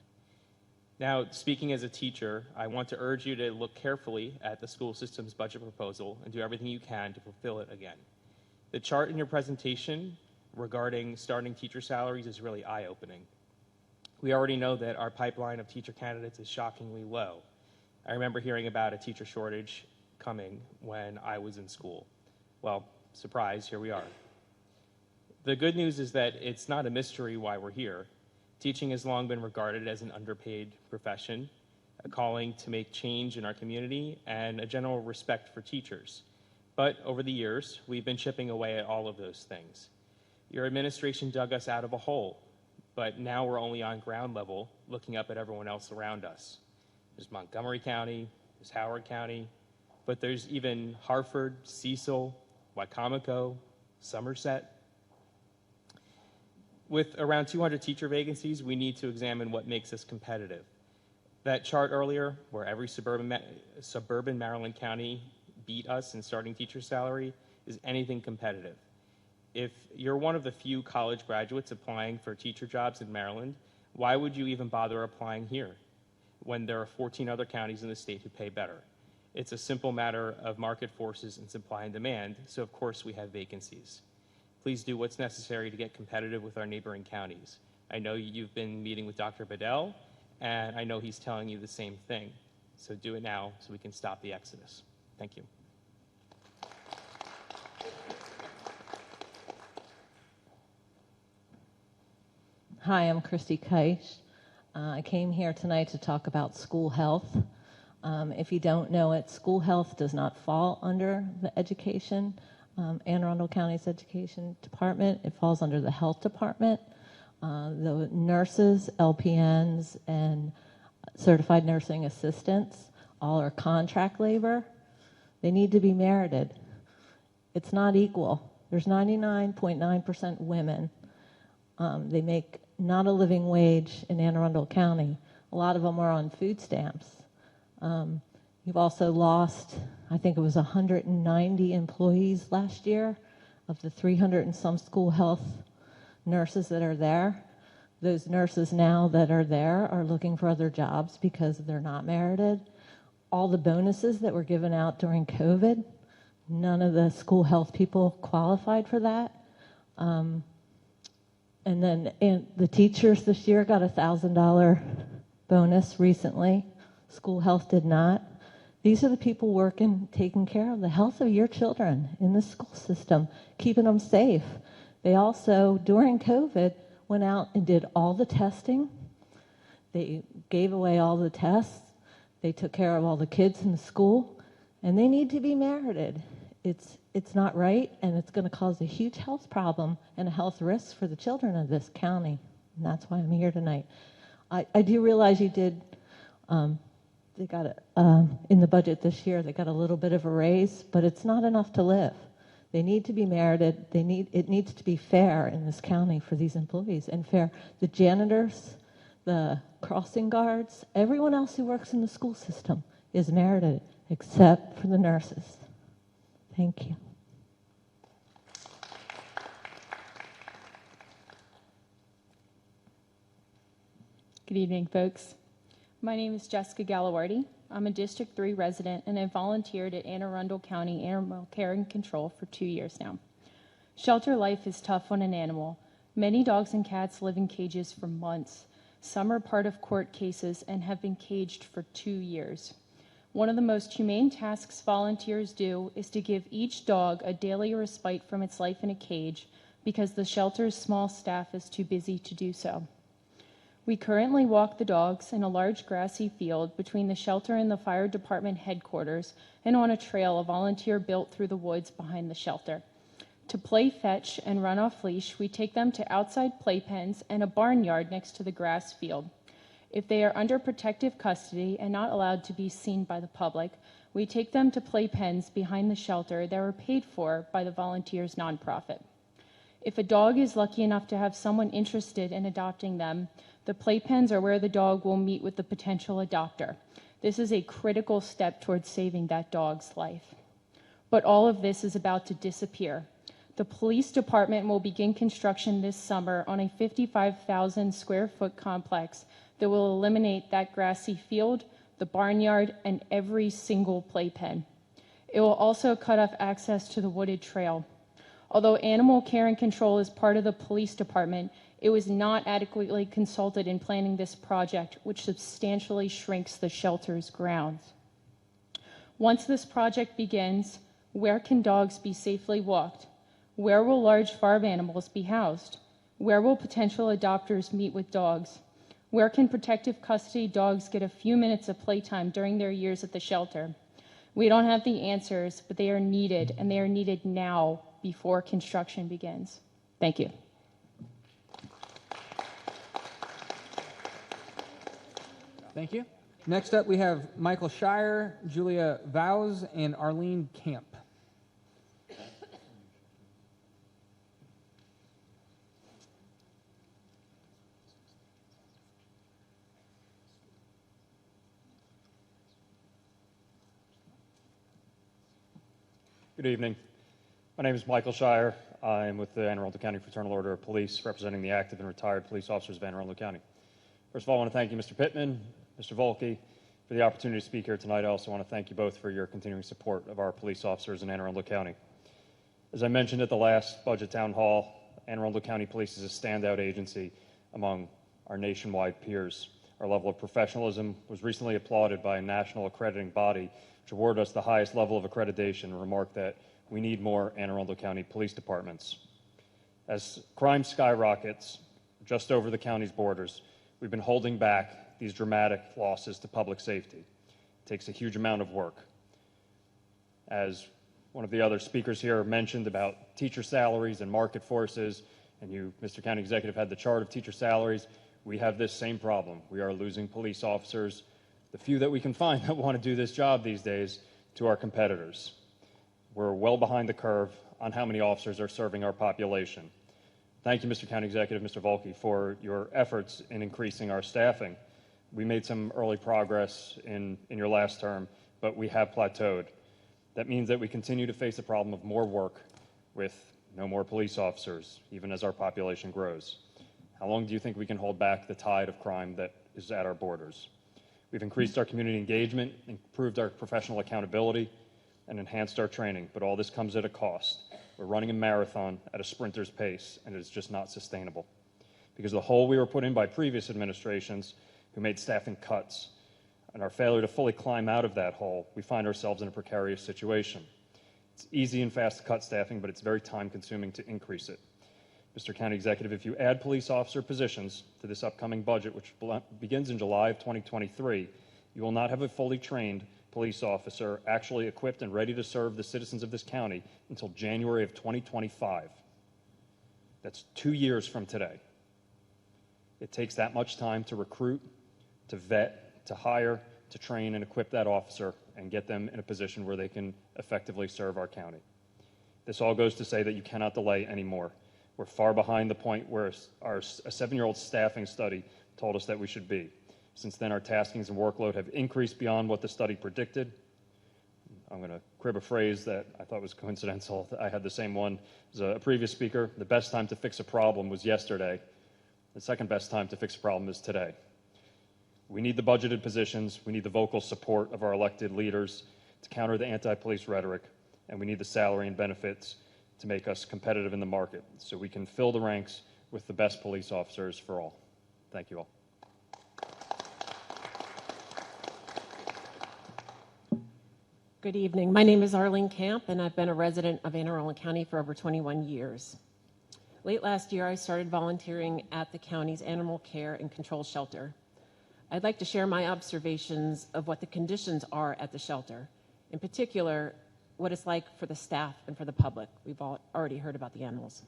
Now, speaking as a teacher, I want to urge you to look carefully at the school system's budget proposal and do everything you can to fulfill it again. The chart in your presentation regarding starting teacher salaries is really eye-opening. We already know that our pipeline of teacher candidates is shockingly low. I remember hearing about a teacher shortage coming when I was in school. Well, surprise, here we are. The good news is that it's not a mystery why we're here. Teaching has long been regarded as an underpaid profession, a calling to make change in our community, and a general respect for teachers. But over the years, we've been chipping away at all of those things. Your administration dug us out of a hole, but now we're only on ground level, looking up at everyone else around us. There's Montgomery County, there's Howard County, but there's even Hartford, Cecil, Wycomico, Somerset. With around 200 teacher vacancies, we need to examine what makes us competitive. That chart earlier, where every suburban Maryland county beat us in starting teacher salary, is anything competitive. If you're one of the few college graduates applying for teacher jobs in Maryland, why would you even bother applying here when there are 14 other counties in the state who pay better? It's a simple matter of market forces and supply and demand, so of course we have vacancies. Please do what's necessary to get competitive with our neighboring counties. I know you've been meeting with Dr. Bedell, and I know he's telling you the same thing. So do it now so we can stop the exodus. Thank you. Hi, I'm Christy Keish. I came here tonight to talk about school health. If you don't know it, school health does not fall under the education, Anne Arundel County's education department. It falls under the health department. The nurses, LPNs, and certified nursing assistants all are contract labor. They need to be merited. It's not equal. There's 99.9% women. They make not a living wage in Anne Arundel County. A lot of them are on food stamps. You've also lost, I think it was 190 employees last year of the 300 and some school health nurses that are there. Those nurses now that are there are looking for other jobs because they're not merited. All the bonuses that were given out during COVID, none of the school health people qualified for that. And then the teachers this year got a $1,000 bonus recently. School health did not. These are the people working, taking care of the health of your children in the school system, keeping them safe. They also, during COVID, went out and did all the testing. They gave away all the tests. They took care of all the kids in the school, and they need to be merited. It's not right, and it's going to cause a huge health problem and a health risk for the children of this county. And that's why I'm here tonight. I do realize you did, they got in the budget this year, they got a little bit of a raise, but it's not enough to live. They need to be merited. It needs to be fair in this county for these employees, and fair. The janitors, the crossing guards, everyone else who works in the school system is merited, except for the nurses. Thank you. Good evening, folks. My name is Jessica Gallawardi. I'm a District 3 resident, and I've volunteered at Anne Arundel County Animal Care and Control for 2 years now. Shelter life is tough on an animal. Many dogs and cats live in cages for months. Some are part of court cases and have been caged for 2 years. One of the most humane tasks volunteers do is to give each dog a daily respite from its life in a cage because the shelter's small staff is too busy to do so. We currently walk the dogs in a large grassy field between the shelter and the fire department headquarters and on a trail a volunteer built through the woods behind the shelter. To play fetch and run off leash, we take them to outside playpens and a barnyard next to the grass field. If they are under protective custody and not allowed to be seen by the public, we take them to playpens behind the shelter that were paid for by the volunteers' nonprofit. If a dog is lucky enough to have someone interested in adopting them, the playpens are where the dog will meet with the potential adopter. This is a critical step towards saving that dog's life. But all of this is about to disappear. The police department will begin construction this summer on a 55,000 square foot complex that will eliminate that grassy field, the barnyard, and every single playpen. It will also cut off access to the wooded trail. Although Animal Care and Control is part of the police department, it was not adequately consulted in planning this project, which substantially shrinks the shelter's grounds. Once this project begins, where can dogs be safely walked? Where will large farm animals be housed? Where will potential adopters meet with dogs? Where can protective custody dogs get a few minutes of playtime during their years at the shelter? We don't have the answers, but they are needed, and they are needed now before construction begins. Thank you. Thank you. Next up, we have Michael Shire, Julia Vows, and Arlene Camp. Good evening. My name is Michael Shire. I am with the Anne Arundel County Fraternal Order of Police, representing the active and retired police officers of Anne Arundel County. First of all, I want to thank you, Mr. Pittman, Mr. Volke, for the opportunity to speak here tonight. I also want to thank you both for your continuing support of our police officers in Anne Arundel County. As I mentioned at the last budget town hall, Anne Arundel County Police is a standout agency among our nationwide peers. Our level of professionalism was recently applauded by a national accrediting body, which awarded us the highest level of accreditation and remarked that we need more Anne Arundel County police departments. As crime skyrockets just over the county's borders, we've been holding back these dramatic losses to public safety. It takes a huge amount of work. As one of the other speakers here mentioned about teacher salaries and market forces, and you, Mr. County Executive, had the chart of teacher salaries, we have this same problem. We are losing police officers, the few that we can find that want to do this job these days, to our competitors. We're well behind the curve on how many officers are serving our population. Thank you, Mr. County Executive, Mr. Volke, for your efforts in increasing our staffing. We made some early progress in your last term, but we have plateaued. That means that we continue to face a problem of more work with no more police officers, even as our population grows. How long do you think we can hold back the tide of crime that is at our borders? We've increased our community engagement, improved our professional accountability, and enhanced our training, but all this comes at a cost. We're running a marathon at a sprinter's pace, and it's just not sustainable. Because the hole we were put in by previous administrations who made staffing cuts, and our failure to fully climb out of that hole, we find ourselves in a precarious situation. It's easy and fast to cut staffing, but it's very time-consuming to increase it. Mr. County Executive, if you add police officer positions to this upcoming budget, which begins in July of 2023, you will not have a fully trained police officer actually equipped and ready to serve the citizens of this county until January of 2025. That's 2 years from today. It takes that much time to recruit, to vet, to hire, to train and equip that officer and get them in a position where they can effectively serve our county. This all goes to say that you cannot delay anymore. We're far behind the point where a 7-year-old staffing study told us that we should be. Since then, our taskings and workload have increased beyond what the study predicted. I'm going to crib a phrase that I thought was coincidental. I had the same one as a previous speaker. The best time to fix a problem was yesterday. The second best time to fix a problem is today. We need the budgeted positions. We need the vocal support of our elected leaders to counter the anti-police rhetoric. And we need the salary and benefits to make us competitive in the market so we can fill the ranks with the best police officers for all. Thank you all. Good evening. My name is Arlene Camp, and I've been a resident of Anne Arundel County for over 21 years. Late last year, I started volunteering at the county's animal care and control shelter. I'd like to share my observations of what the conditions are at the shelter, in particular, what it's like for the staff and for the public. We've already heard about the animals.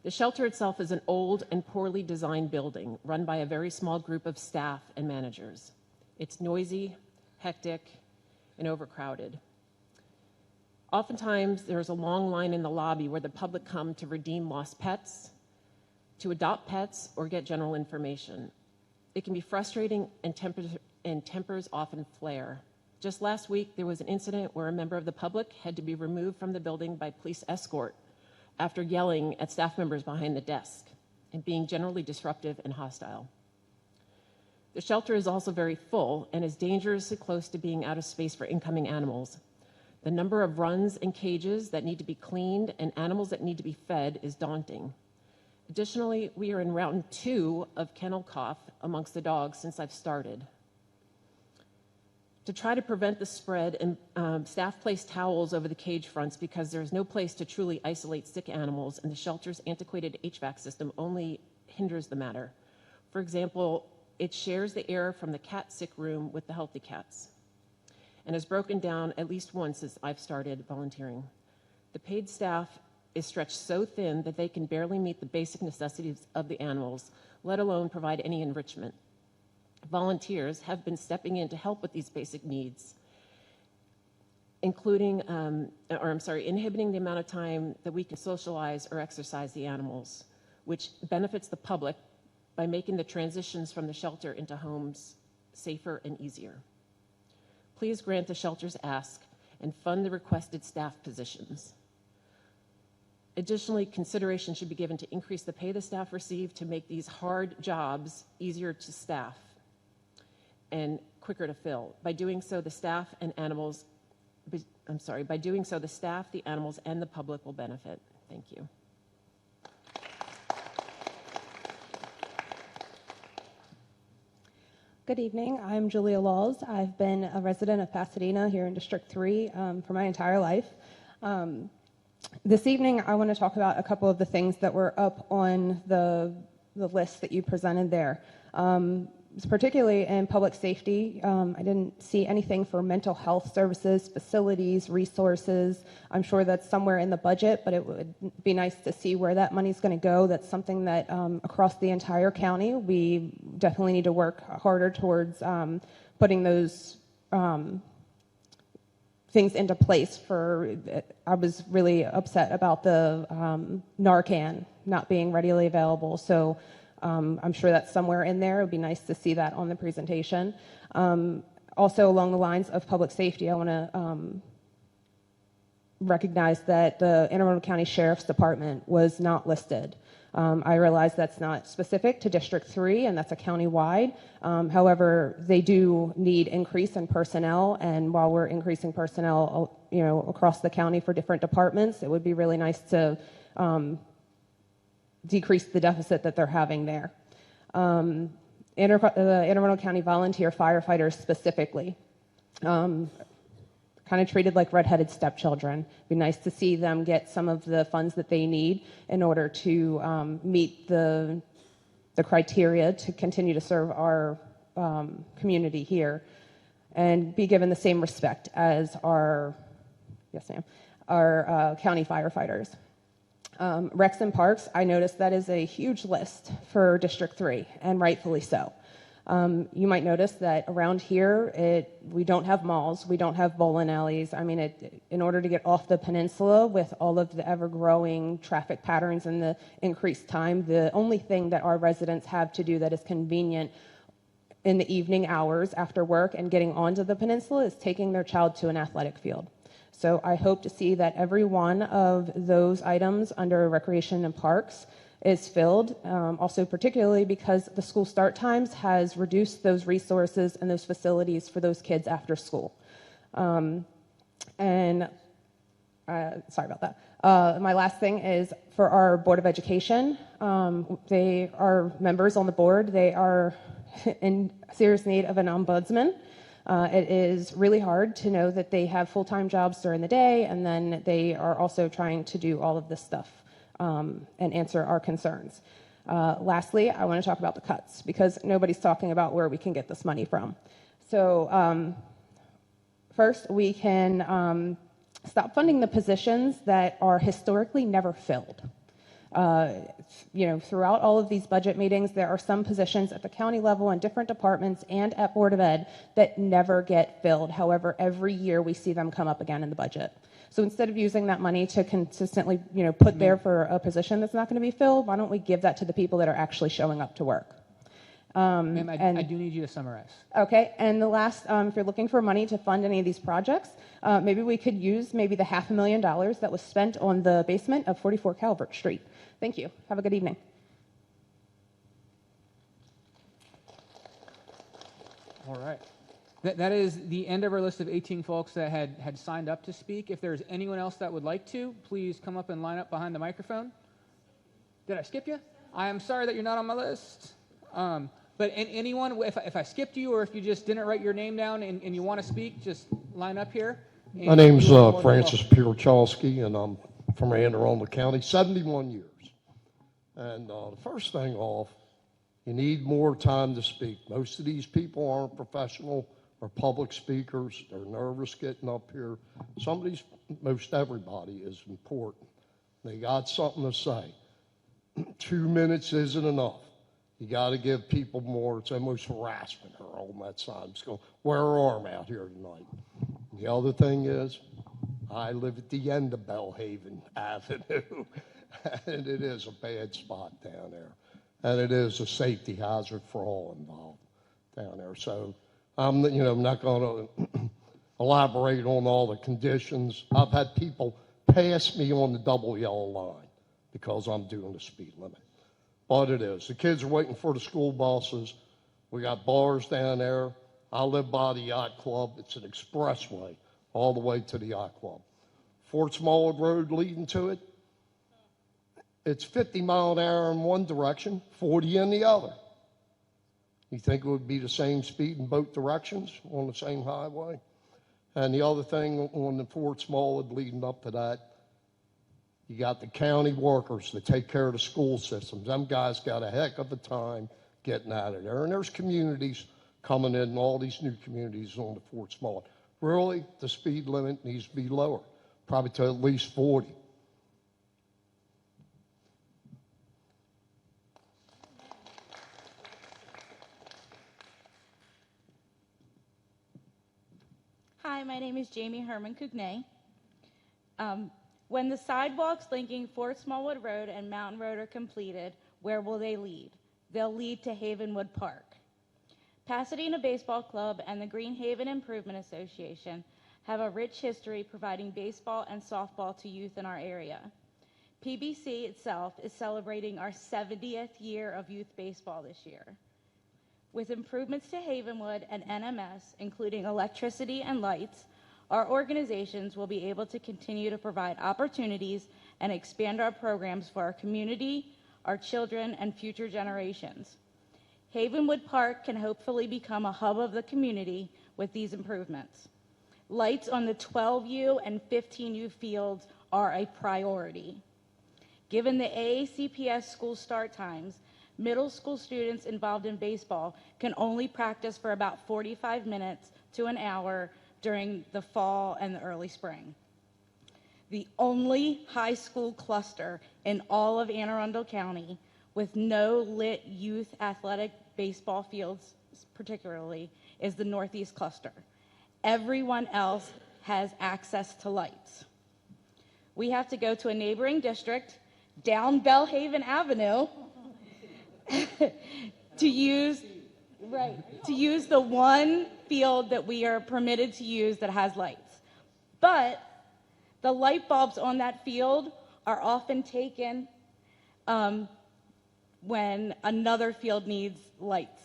The shelter itself is an old and poorly designed building run by a very small group of staff and managers. It's noisy, hectic, and overcrowded. Oftentimes, there's a long line in the lobby where the public come to redeem lost pets, to adopt pets, or get general information. It can be frustrating and tempers often flare. Just last week, there was an incident where a member of the public had to be removed from the building by police escort after yelling at staff members behind the desk and being generally disruptive and hostile. The shelter is also very full and is dangerously close to being out of space for incoming animals. The number of runs and cages that need to be cleaned and animals that need to be fed is daunting. Additionally, we are in round 2 of kennel cough amongst the dogs since I've started. To try to prevent the spread, and staff place towels over the cage fronts because there is no place to truly isolate sick animals, and the shelter's antiquated HVAC system only hinders the matter. For example, it shares the air from the cat sick room with the healthy cats and has broken down at least once since I've started volunteering. The paid staff is stretched so thin that they can barely meet the basic necessities of the animals, let alone provide any enrichment. Volunteers have been stepping in to help with these basic needs, including, inhibiting the amount of time that we can socialize or exercise the animals, which benefits the public by making the transitions from the shelter into homes safer and easier. Please grant the shelter's ask and fund the requested staff positions. Additionally, consideration should be given to increase the pay the staff receive to make these hard jobs easier to staff and quicker to fill. By doing so, the staff, the animals, and the public will benefit. Thank you. Good evening. I'm Julia Laws. I've been a resident of Pasadena here in District 3 for my entire life. This evening, I want to talk about a couple of the things that were up on the list that you presented there. Particularly in public safety, I didn't see anything for mental health services, facilities, resources. I'm sure that's somewhere in the budget, but it would be nice to see where that money's going to go. That's something that across the entire county, we definitely need to work harder towards putting those things into place. I was really upset about the Narcan not being readily available, so I'm sure that's somewhere in there. It would be nice to see that on the presentation. Also, along the lines of public safety, I want to recognize that the Anne Arundel County Sheriff's Department was not listed. I realize that's not specific to District 3, and that's a county-wide. However, they do need increase in personnel, and while we're increasing personnel, across the county for different departments, it would be really nice to decrease the deficit that they're having there. Anne Arundel County volunteer firefighters specifically. Kind of treated like redheaded stepchildren. It'd be nice to see them get some of the funds that they need in order to meet the criteria to continue to serve our community here, and be given the same respect as our, yes ma'am, our county firefighters. Recs and parks, I noticed that is a huge list for District 3, and rightfully so. You might notice that around here, we don't have malls, we don't have bowling alleys. I mean, in order to get off the peninsula with all of the ever-growing traffic patterns and the increased time, the only thing that our residents have to do that is convenient in the evening hours after work and getting onto the peninsula is taking their child to an athletic field. So I hope to see that every one of those items under recreation and parks is filled, also particularly because the school start times has reduced those resources and those facilities for those kids after school. Sorry about that. My last thing is for our Board of Education. They are members on the board. They are in serious need of an ombudsman. It is really hard to know that they have full-time jobs during the day, and then they are also trying to do all of this stuff and answer our concerns. Lastly, I want to talk about the cuts because nobody's talking about where we can get this money from. So first, we can stop funding the positions that are historically never filled. Throughout all of these budget meetings, there are some positions at the county level in different departments and at Board of Ed that never get filled. However, every year we see them come up again in the budget. So instead of using that money to consistently, put there for a position that's not going to be filled, why don't we give that to the people that are actually showing up to work? Ma'am, I do need you to summarize. Okay, and the last, if you're looking for money to fund any of these projects, maybe we could use the $500,000 that was spent on the basement of 44 Calvert Street. Thank you. Have a good evening. All right. That is the end of our list of 18 folks that had signed up to speak. If there's anyone else that would like to, please come up and line up behind the microphone. Did I skip you? I am sorry that you're not on my list. But anyone, if I skipped you or if you just didn't write your name down and you want to speak, just line up here. My name's Francis Pierchowski, and I'm from Anne Arundel County, 71 years. And the first thing off, you need more time to speak. Most of these people aren't professional or public speakers. They're nervous getting up here. Most everybody is important. They got something to say. 2 minutes isn't enough. You got to give people more. It's almost harassment or holding that sign. Just go, wear her arm out here tonight. The other thing is, I live at the end of Belhaven Avenue, and it is a bad spot down there. And it is a safety hazard for all involved down there. So I'm not going to elaborate on all the conditions. I've had people pass me on the double yellow line because I'm doing the speed limit. But it is. The kids are waiting for the school buses. We got bars down there. I live by the yacht club. It's an expressway all the way to the yacht club. Fort Smallwood Road leading to it, it's 50 miles an hour in one direction, 40 in the other. You think it would be the same speed in both directions on the same highway? And the other thing on the Fort Smallwood leading up to that, you got the county workers that take care of the school systems. Them guys got a heck of a time getting out of there. And there's communities coming in, all these new communities on the Fort Smallwood. Really, the speed limit needs to be lower, probably to at least 40. Hi, my name is Jamie Herman Cugnay. When the sidewalks linking Fort Smallwood Road and Mountain Road are completed, where will they lead? They'll lead to Havenwood Park. Pasadena Baseball Club and the Green Haven Improvement Association have a rich history providing baseball and softball to youth in our area. PBC itself is celebrating our 70th year of youth baseball this year. With improvements to Havenwood and NMS, including electricity and lights, our organizations will be able to continue to provide opportunities and expand our programs for our community, our children, and future generations. Havenwood Park can hopefully become a hub of the community with these improvements. Lights on the 12U and 15U fields are a priority. Given the AACPS school start times, middle school students involved in baseball can only practice for about 45 minutes to an hour during the fall and the early spring. The only high school cluster in all of Anne Arundel County with no lit youth athletic baseball fields particularly is the Northeast cluster. Everyone else has access to lights. We have to go to a neighboring district down Bellhaven Avenue to use the one field that we are permitted to use that has lights. But the light bulbs on that field are often taken when another field needs lights.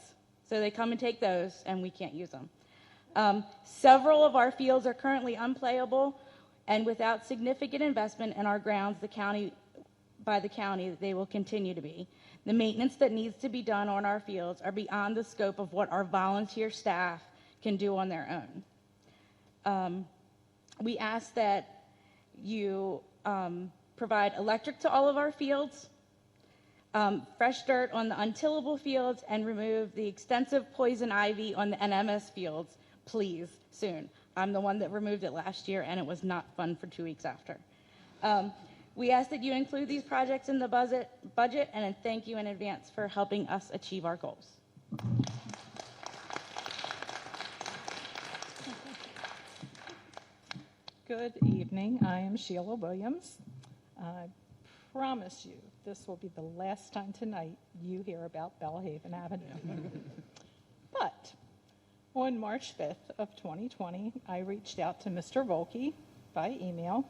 So they come and take those, and we can't use them. Several of our fields are currently unplayable, and without significant investment in our grounds, by the county, they will continue to be. The maintenance that needs to be done on our fields are beyond the scope of what our volunteer staff can do on their own. We ask that you provide electric to all of our fields, fresh dirt on the untillable fields, and remove the extensive poison ivy on the NMS fields, please, soon. I'm the one that removed it last year, and it was not fun for 2 weeks after. We ask that you include these projects in the budget, and thank you in advance for helping us achieve our goals. Good evening. I am Sheila Williams. I promise you this will be the last time tonight you hear about Bellhaven Avenue. But on March 5th of 2020, I reached out to Mr. Volke by email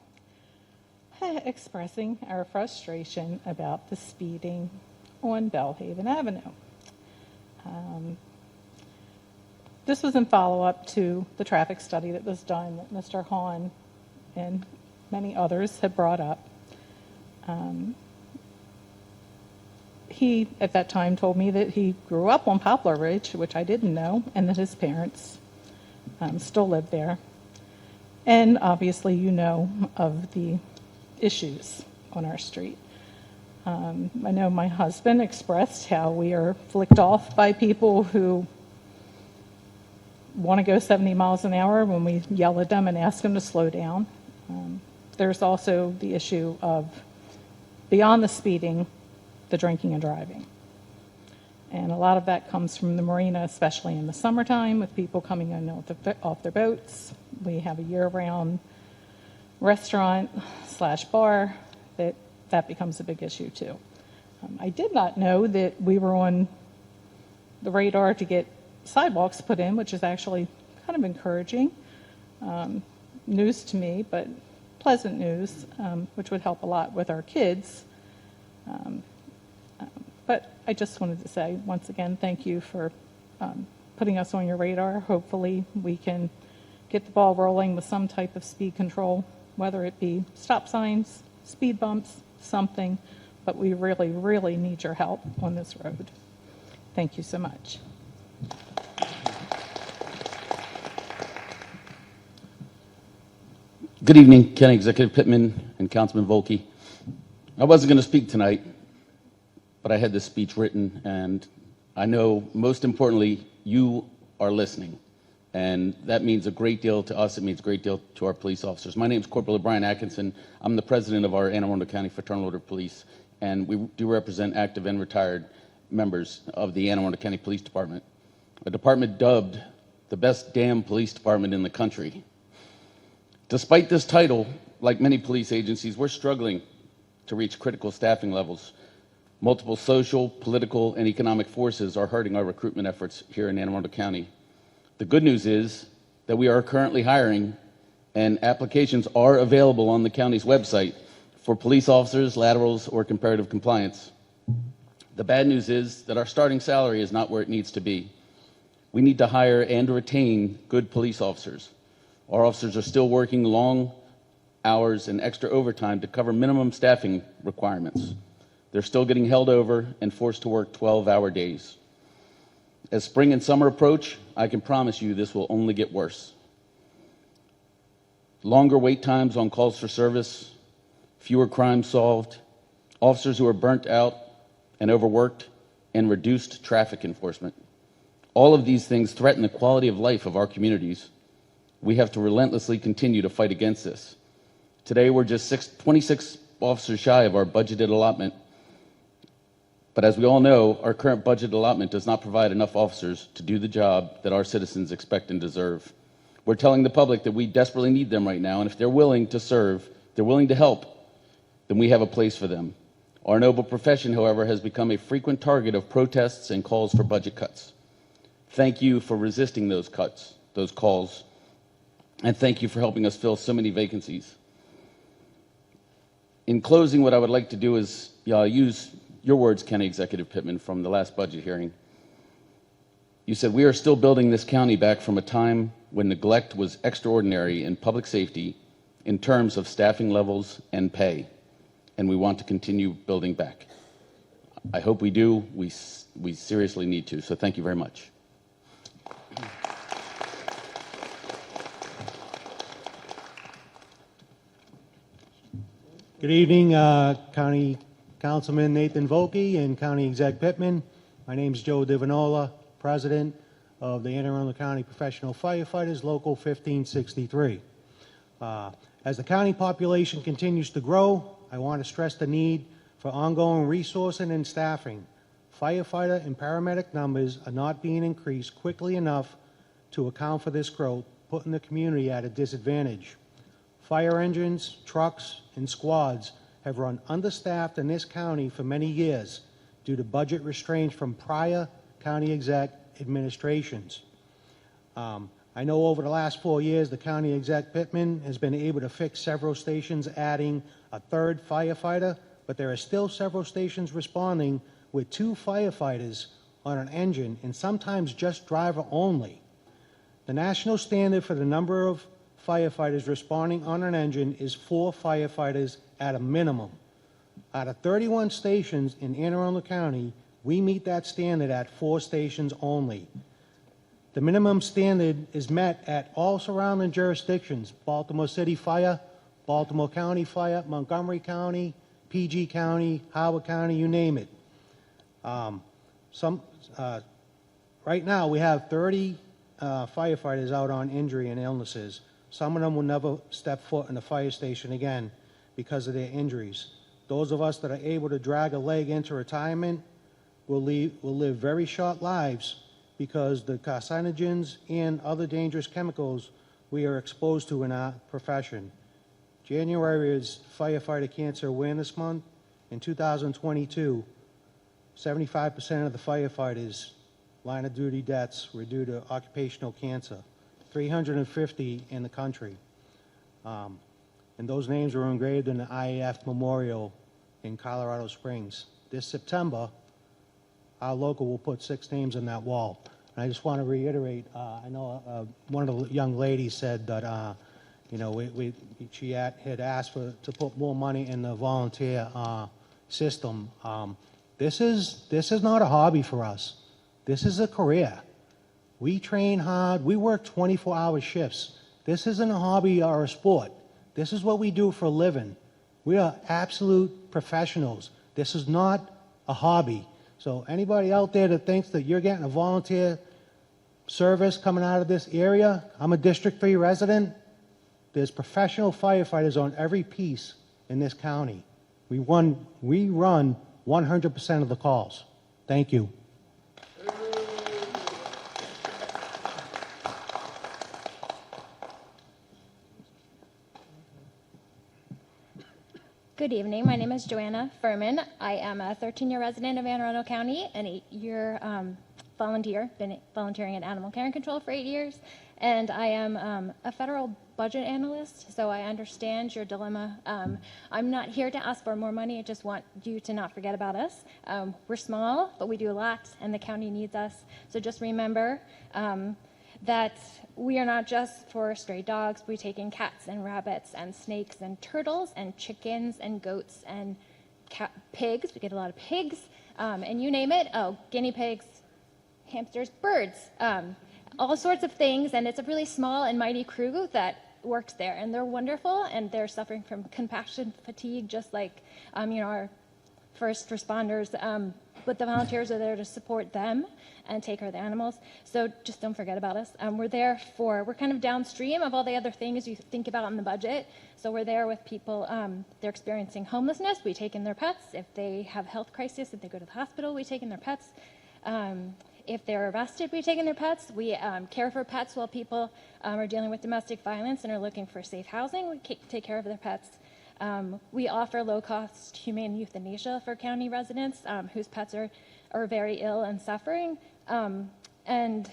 expressing our frustration about the speeding on Bellhaven Avenue. This was in follow-up to the traffic study that was done that Mr. Hahn and many others had brought up. He, at that time, told me that he grew up on Poplar Ridge, which I didn't know, and that his parents still live there. And obviously, you know of the issues on our street. I know my husband expressed how we are flicked off by people who want to go 70 miles an hour when we yell at them and ask them to slow down. There's also the issue of, beyond the speeding, the drinking and driving. And a lot of that comes from the marina, especially in the summertime, with people coming in off their boats. We have a year-round restaurant/bar that becomes a big issue too. I did not know that we were on the radar to get sidewalks put in, which is actually kind of encouraging. News to me, but pleasant news, which would help a lot with our kids. But I just wanted to say, once again, thank you for putting us on your radar. Hopefully we can get the ball rolling with some type of speed control, whether it be stop signs, speed bumps, something. But we really, really need your help on this road. Thank you so much. Good evening, County Executive Pittman and Councilman Volke. I wasn't going to speak tonight, but I had this speech written, and I know, most importantly, you are listening. And that means a great deal to us. It means a great deal to our police officers. My name is Corporal Brian Atkinson. I'm the president of our Anne Arundel County Fraternal Order of Police, and we do represent active and retired members of the Anne Arundel County Police Department, a department dubbed the best damn police department in the country. Despite this title, like many police agencies, we're struggling to reach critical staffing levels. Multiple social, political, and economic forces are hurting our recruitment efforts here in Anne Arundel County. The good news is that we are currently hiring, and applications are available on the county's website for police officers, laterals, or comparative compliance. The bad news is that our starting salary is not where it needs to be. We need to hire and retain good police officers. Our officers are still working long hours and extra overtime to cover minimum staffing requirements. They're still getting held over and forced to work 12-hour days. As spring and summer approach, I can promise you this will only get worse. Longer wait times on calls for service, fewer crimes solved, officers who are burnt out and overworked, and reduced traffic enforcement. All of these things threaten the quality of life of our communities. We have to relentlessly continue to fight against this. Today, we're just 26 officers shy of our budgeted allotment. But as we all know, our current budget allotment does not provide enough officers to do the job that our citizens expect and deserve. We're telling the public that we desperately need them right now, and if they're willing to serve, they're willing to help, then we have a place for them. Our noble profession, however, has become a frequent target of protests and calls for budget cuts. Thank you for resisting those cuts, those calls, and thank you for helping us fill so many vacancies. In closing, what I would like to do is use your words, County Executive Pittman, from the last budget hearing. You said, "We are still building this county back from a time when neglect was extraordinary in public safety in terms of staffing levels and pay, and we want to continue building back." I hope we do. We seriously need to, so thank you very much. Good evening, County Councilman Nathan Volke and County Exec Pittman. My name is Joe Divinola, President of the Anne Arundel County Professional Firefighters, Local 1563. As the county population continues to grow, I want to stress the need for ongoing resourcing and staffing. Firefighter and paramedic numbers are not being increased quickly enough to account for this growth, putting the community at a disadvantage. Fire engines, trucks, and squads have run understaffed in this county for many years due to budget restraints from prior county exec administrations. I know over the last 4 years, the county exec Pittman has been able to fix several stations, adding a third firefighter, but there are still several stations responding with 2 firefighters on an engine and sometimes just driver only. The national standard for the number of firefighters responding on an engine is 4 firefighters at a minimum. Out of 31 stations in Anne Arundel County, we meet that standard at 4 stations only. The minimum standard is met at all surrounding jurisdictions: Baltimore City Fire, Baltimore County Fire, Montgomery County, PG County, Howard County, you name it. Right now, we have 30 firefighters out on injury and illnesses. Some of them will never step foot in a fire station again because of their injuries. Those of us that are able to drag a leg into retirement will live very short lives because the carcinogens and other dangerous chemicals we are exposed to in our profession. January is Firefighter Cancer Awareness Month. In 2022, 75% of the firefighters' line of duty deaths were due to occupational cancer, 350 in the country. And those names were engraved in the IAF Memorial in Colorado Springs. This September, our local will put 6 names on that wall. And I just want to reiterate, I know one of the young ladies said that, she had asked to put more money in the volunteer system. This is not a hobby for us. This is a career. We train hard. We work 24-hour shifts. This isn't a hobby or a sport. This is what we do for a living. We are absolute professionals. This is not a hobby. So anybody out there that thinks that you're getting a volunteer service coming out of this area, I'm a District 3 resident. There's professional firefighters on every piece in this county. We run 100% of the calls. Thank you. Good evening. My name is Joanna Furman. I am a 13-year resident of Anne Arundel County, an 8-year volunteer, been volunteering in animal care and control for 8 years, and I am a federal budget analyst, so I understand your dilemma. I'm not here to ask for more money. I just want you to not forget about us. We're small, but we do a lot, and the county needs us. So just remember that we are not just for stray dogs. We take in cats and rabbits and snakes and turtles and chickens and goats and pigs. We get a lot of pigs, and you name it. Oh, guinea pigs, hamsters, birds, all sorts of things. And it's a really small and mighty crew that works there, and they're wonderful, and they're suffering from compassion fatigue, just like our first responders. But the volunteers are there to support them and take care of the animals. So just don't forget about us. We're kind of downstream of all the other things you think about in the budget. So we're there with people, they're experiencing homelessness, we take in their pets. If they have health crisis, if they go to the hospital, we take in their pets. If they're arrested, we take in their pets. We care for pets while people are dealing with domestic violence and are looking for safe housing. We take care of their pets. We offer low-cost humane euthanasia for county residents whose pets are very ill and suffering. And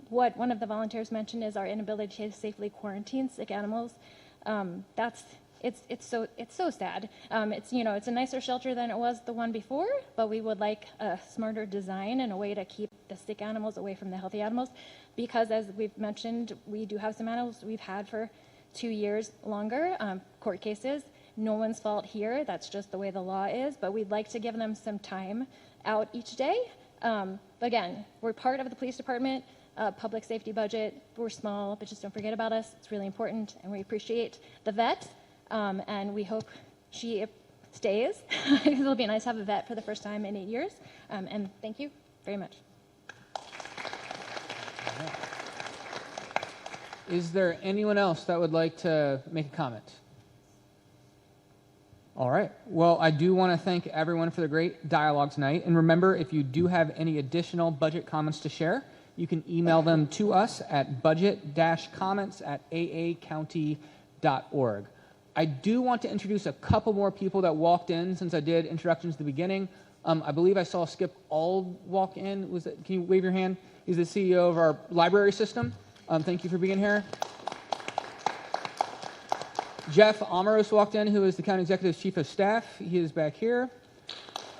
what one of the volunteers mentioned is our inability to safely quarantine sick animals. It's so sad. It's a nicer shelter than it was the one before, but we would like a smarter design and a way to keep the sick animals away from the healthy animals, because as we've mentioned, we do have some animals we've had for 2 years longer, court cases. No one's fault here. That's just the way the law is, but we'd like to give them some time out each day. Again, we're part of the police department, public safety budget. We're small, but just don't forget about us. It's really important, and we appreciate the vet, and we hope she stays. It'll be nice to have a vet for the first time in 8 years, and thank you very much. Is there anyone else that would like to make a comment? All right. Well, I do want to thank everyone for the great dialogue tonight. And remember, if you do have any additional budget comments to share, you can email them to us at budget-comments@aacounty.org. I do want to introduce a couple more people that walked in since I did introductions at the beginning. I believe I saw Skip Auld walk in. Can you wave your hand? He's the CEO of our library system. Thank you for being here. Jeff Amaros walked in, who is the County Executive's Chief of Staff. He is back here.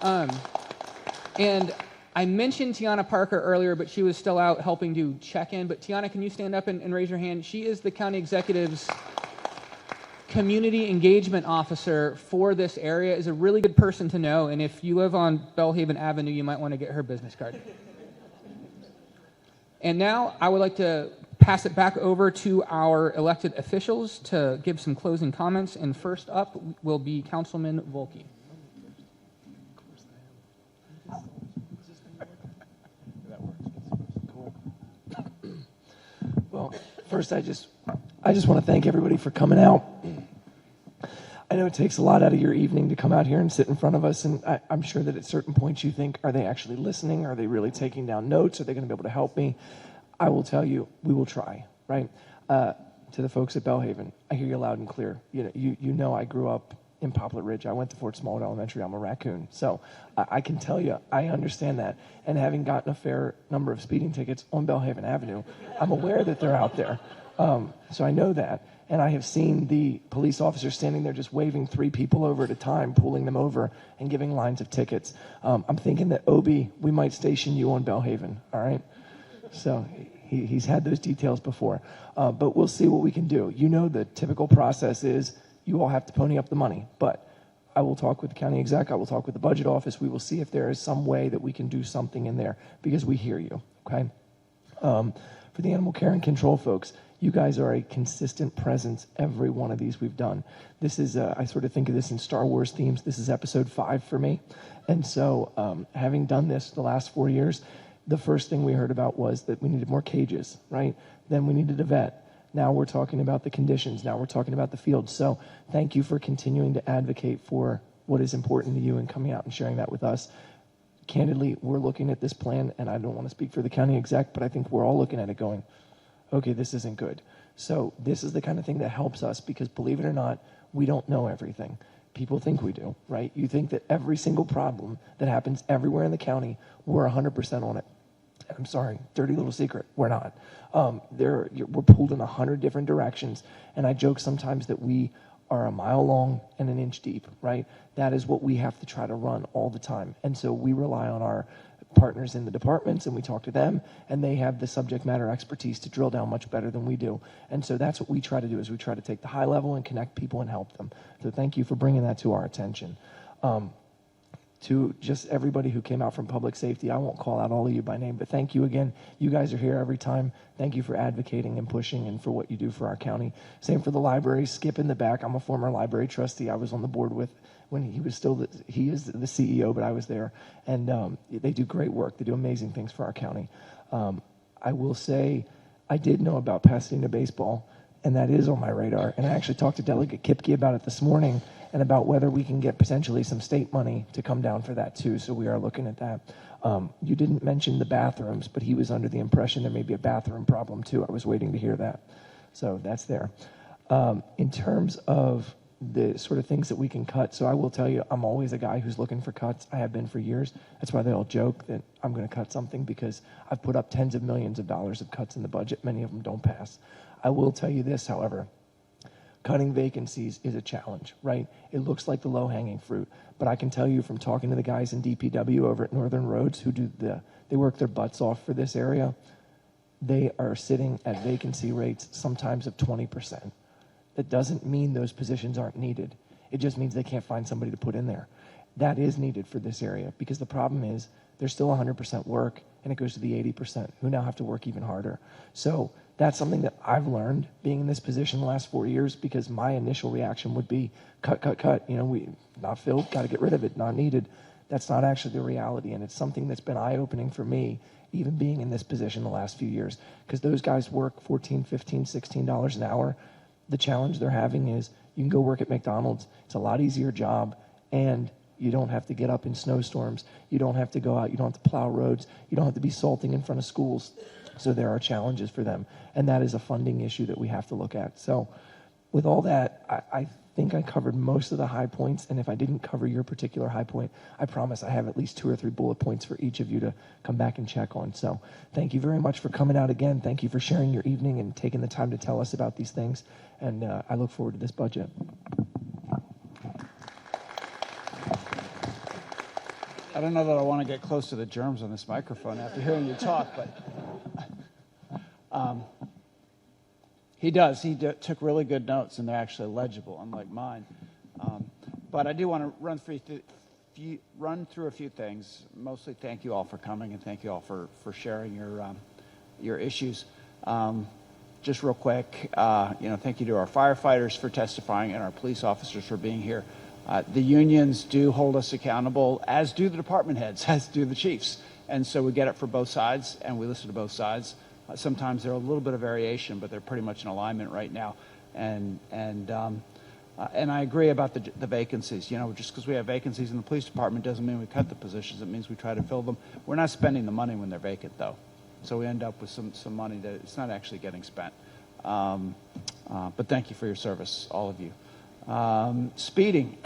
And I mentioned Tiana Parker earlier, but she was still out helping do check-in. But Tiana, can you stand up and raise your hand? She is the County Executive's Community Engagement Officer for this area. Is a really good person to know. And if you live on Bellhaven Avenue, you might want to get her business card. And now I would like to pass it back over to our elected officials to give some closing comments. And first up will be Councilman Volke. Well, first I just want to thank everybody for coming out. I know it takes a lot out of your evening to come out here and sit in front of us, and I'm sure that at certain points you think, are they actually listening? Are they really taking down notes? Are they going to be able to help me? I will tell you, we will try, right? To the folks at Bellhaven, I hear you loud and clear. You know I grew up in Poplar Ridge. I went to Fort Smallwood Elementary. I'm a raccoon. So I can tell you, I understand that. And having gotten a fair number of speeding tickets on Bellhaven Avenue, I'm aware that they're out there. So I know that. And I have seen the police officers standing there just waving 3 people over at a time, pulling them over and giving lines of tickets. I'm thinking that, Obi, we might station you on Bellhaven, all right? So he's had those details before. But we'll see what we can do. You know the typical process is you all have to pony up the money. But I will talk with the county exec. I will talk with the budget office. We will see if there is some way that we can do something in there because we hear you, okay? For the animal care and control folks, you guys are a consistent presence every one of these we've done. This is, I sort of think of this in Star Wars themes. This is episode 5 for me. And so having done this the last 4 years, the first thing we heard about was that we needed more cages, right? Then we needed a vet. Now we're talking about the conditions. Now we're talking about the field. So thank you for continuing to advocate for what is important to you and coming out and sharing that with us. Candidly, we're looking at this plan, and I don't want to speak for the county exec, but I think we're all looking at it going, okay, this isn't good. So this is the kind of thing that helps us because, believe it or not, we don't know everything. People think we do, right? You think that every single problem that happens everywhere in the county, we're 100% on it. I'm sorry, dirty little secret, we're not. We're pulled in 100 different directions, and I joke sometimes that we are a mile long and an inch deep, right? That is what we have to try to run all the time. And so we rely on our partners in the departments, and we talk to them, and they have the subject matter expertise to drill down much better than we do. And so that's what we try to do, is we try to take the high level and connect people and help them. So thank you for bringing that to our attention. to just everybody who came out from public safety. I won't call out all of you by name, but thank you again. You guys are here every time. Thank you for advocating and pushing and for what you do for our county. Same for the library. Skip in the back. I'm a former library trustee. I was on the board with when he was still he is the CEO, but I was there. And they do great work. They do amazing things for our county. I will say I did know about Pasadena baseball, and that is on my radar. And I actually talked to Delegate Kipke about it this morning, and about whether we can get potentially some state money to come down for that too. So we are looking at that. You didn't mention the bathrooms, but he was under the impression there may be a bathroom problem too. I was waiting to hear that. So that's there. In terms of the sort of things that we can cut, so I will tell you, I'm always a guy who's looking for cuts. I have been for years. That's why they all joke that I'm going to cut something, because I've put up tens of millions of dollars of cuts in the budget. Many of them don't pass. I will tell you this, however. Cutting vacancies is a challenge, right? It looks like the low-hanging fruit, but I can tell you from talking to the guys in DPW over at Northern Roads who they work their butts off for this area, they are sitting at vacancy rates sometimes of 20%. That doesn't mean those positions aren't needed. It just means they can't find somebody to put in there. That is needed for this area, because the problem is there's still 100% work, and it goes to the 80% who now have to work even harder. So that's something that I've learned being in this position the last 4 years, because my initial reaction would be cut. We not filled, got to get rid of it, not needed. That's not actually the reality, and it's something that's been eye-opening for me, even being in this position the last few years, because those guys work $14, $15, $16 an hour. The challenge they're having is you can go work at McDonald's. It's a lot easier job, and you don't have to get up in snowstorms. You don't have to go out. You don't have to plow roads. You don't have to be salting in front of schools. So there are challenges for them, and that is a funding issue that we have to look at. So with all that, I think I covered most of the high points, and if I didn't cover your particular high point, I promise I have at least 2 or 3 bullet points for each of you to come back and check on. So thank you very much for coming out again. Thank you for sharing your evening and taking the time to tell us about these things, and I look forward to this budget. I don't know that I want to get close to the germs on this microphone after hearing you talk, but he does. He took really good notes, and they're actually legible, unlike mine. But I do want to run through a few things. Mostly thank you all for coming, and thank you all for sharing your issues. Just real quick, thank you to our firefighters for testifying and our police officers for being here. The unions do hold us accountable, as do the department heads, as do the chiefs. And so we get it for both sides, and we listen to both sides. Sometimes there's a little bit of variation, but they're pretty much in alignment right now. And I agree about the vacancies. Just because we have vacancies in the police department doesn't mean we cut the positions. It means we try to fill them. We're not spending the money when they're vacant, though. So we end up with some money that it's not actually getting spent. But thank you for your service, all of you. Speeding.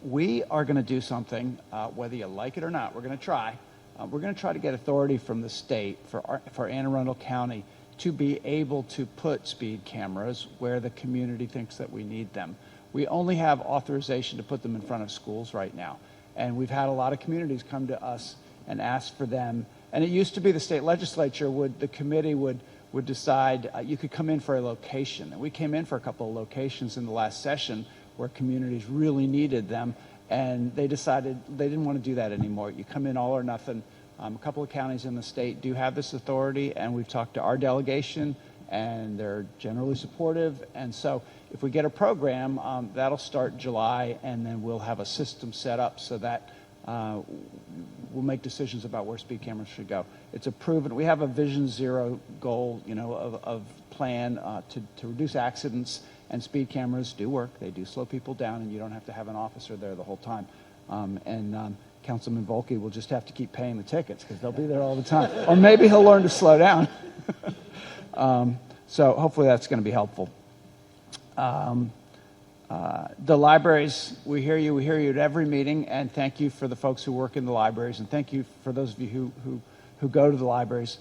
We are going to do something, whether you like it or not. We're going to try. We're going to try to get authority from the state for Anne Arundel County to be able to put speed cameras where the community thinks that we need them. We only have authorization to put them in front of schools right now. And we've had a lot of communities come to us and ask for them. And it used to be the state legislature the committee would decide you could come in for a location. And we came in for a couple of locations in the last session where communities really needed them. And they decided they didn't want to do that anymore. You come in all or nothing. A couple of counties in the state do have this authority, and we've talked to our delegation, and they're generally supportive. And so if we get a program, that'll start July, and then we'll have a system set up so that we'll make decisions about where speed cameras should go. It's a proven, we have a Vision Zero goal, of plan to reduce accidents, and speed cameras do work. They do slow people down, and you don't have to have an officer there the whole time. Councilman Volke will just have to keep paying the tickets because they'll be there all the time. Or maybe he'll learn to slow down. So hopefully that's going to be helpful. The libraries, we hear you at every meeting, and thank you for the folks who work in the libraries, and thank you for those of you who go to the libraries.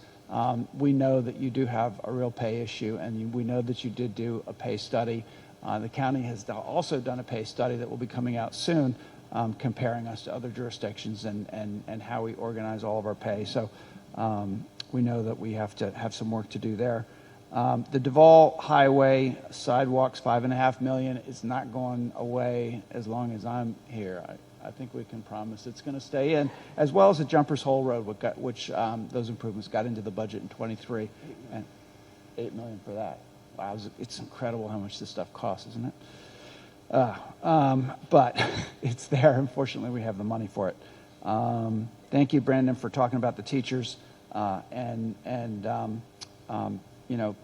We know that you do have a real pay issue, and we know that you did do a pay study. The county has also done a pay study that will be coming out soon, comparing us to other jurisdictions and how we organize all of our pay. So we know that we have to have some work to do there. The Duval Highway sidewalks, $5.5 million, is not going away as long as I'm here. I think we can promise it's going to stay in, as well as the Jumpers Hole Road, which those improvements got into the budget in '23, and $8 million for that. Wow, it's incredible how much this stuff costs, isn't it? But it's there. Unfortunately, we have the money for it. Thank you, Brandon, for talking about the teachers. You know,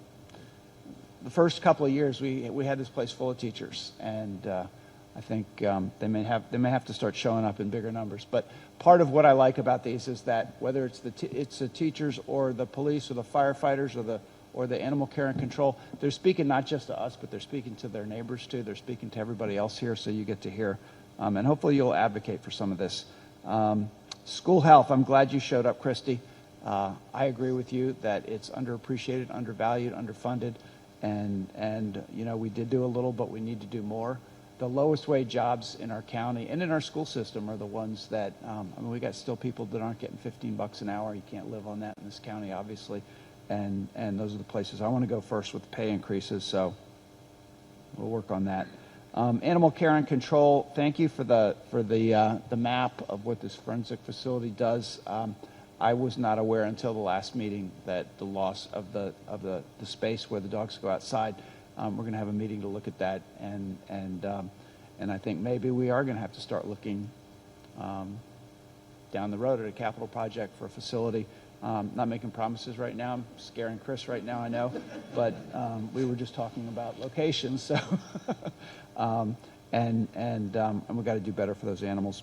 the first couple of years we had this place full of teachers, and I think they may have to start showing up in bigger numbers. But part of what I like about these is that whether it's the teachers or the police or the firefighters or the animal care and control, they're speaking not just to us, but they're speaking to their neighbors too. They're speaking to everybody else here, so you get to hear. And hopefully you'll advocate for some of this. School health, I'm glad you showed up, Christy. I agree with you that it's underappreciated, undervalued, underfunded, and you know, we did do a little, but we need to do more. The lowest wage jobs in our county and in our school system are the ones that, I mean, we got still people that aren't getting $15 an hour. You can't live on that in this county, obviously. And those are the places I want to go first with pay increases, so we'll work on that. Animal care and control, thank you for the map of what this forensic facility does. I was not aware until the last meeting that the loss of the space where the dogs go outside. We're going to have a meeting to look at that, and I think maybe we are going to have to start looking down the road at a capital project for a facility. Not making promises right now. I'm scaring Chris right now, I know, but we were just talking about locations, so and we got to do better for those animals.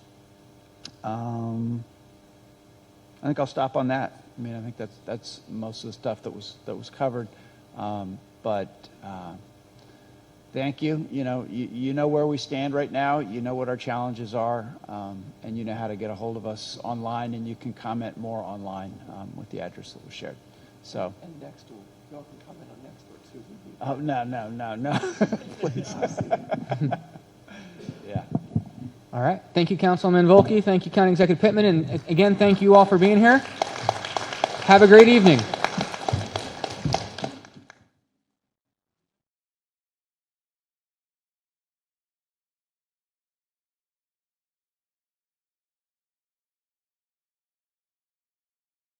I think I'll stop on that. I mean, I think that's most of the stuff that was covered. But thank you. You know, you know where we stand right now. You know what our challenges are, and you know how to get a hold of us online, and you can comment more online with the address that was shared. So. And next door, y'all can comment on next door too. Oh no, please. Yeah. All right. Thank you, Councilman Volke. Thank you, County Executive Pittman. And again, thank you all for being here. Have a great evening.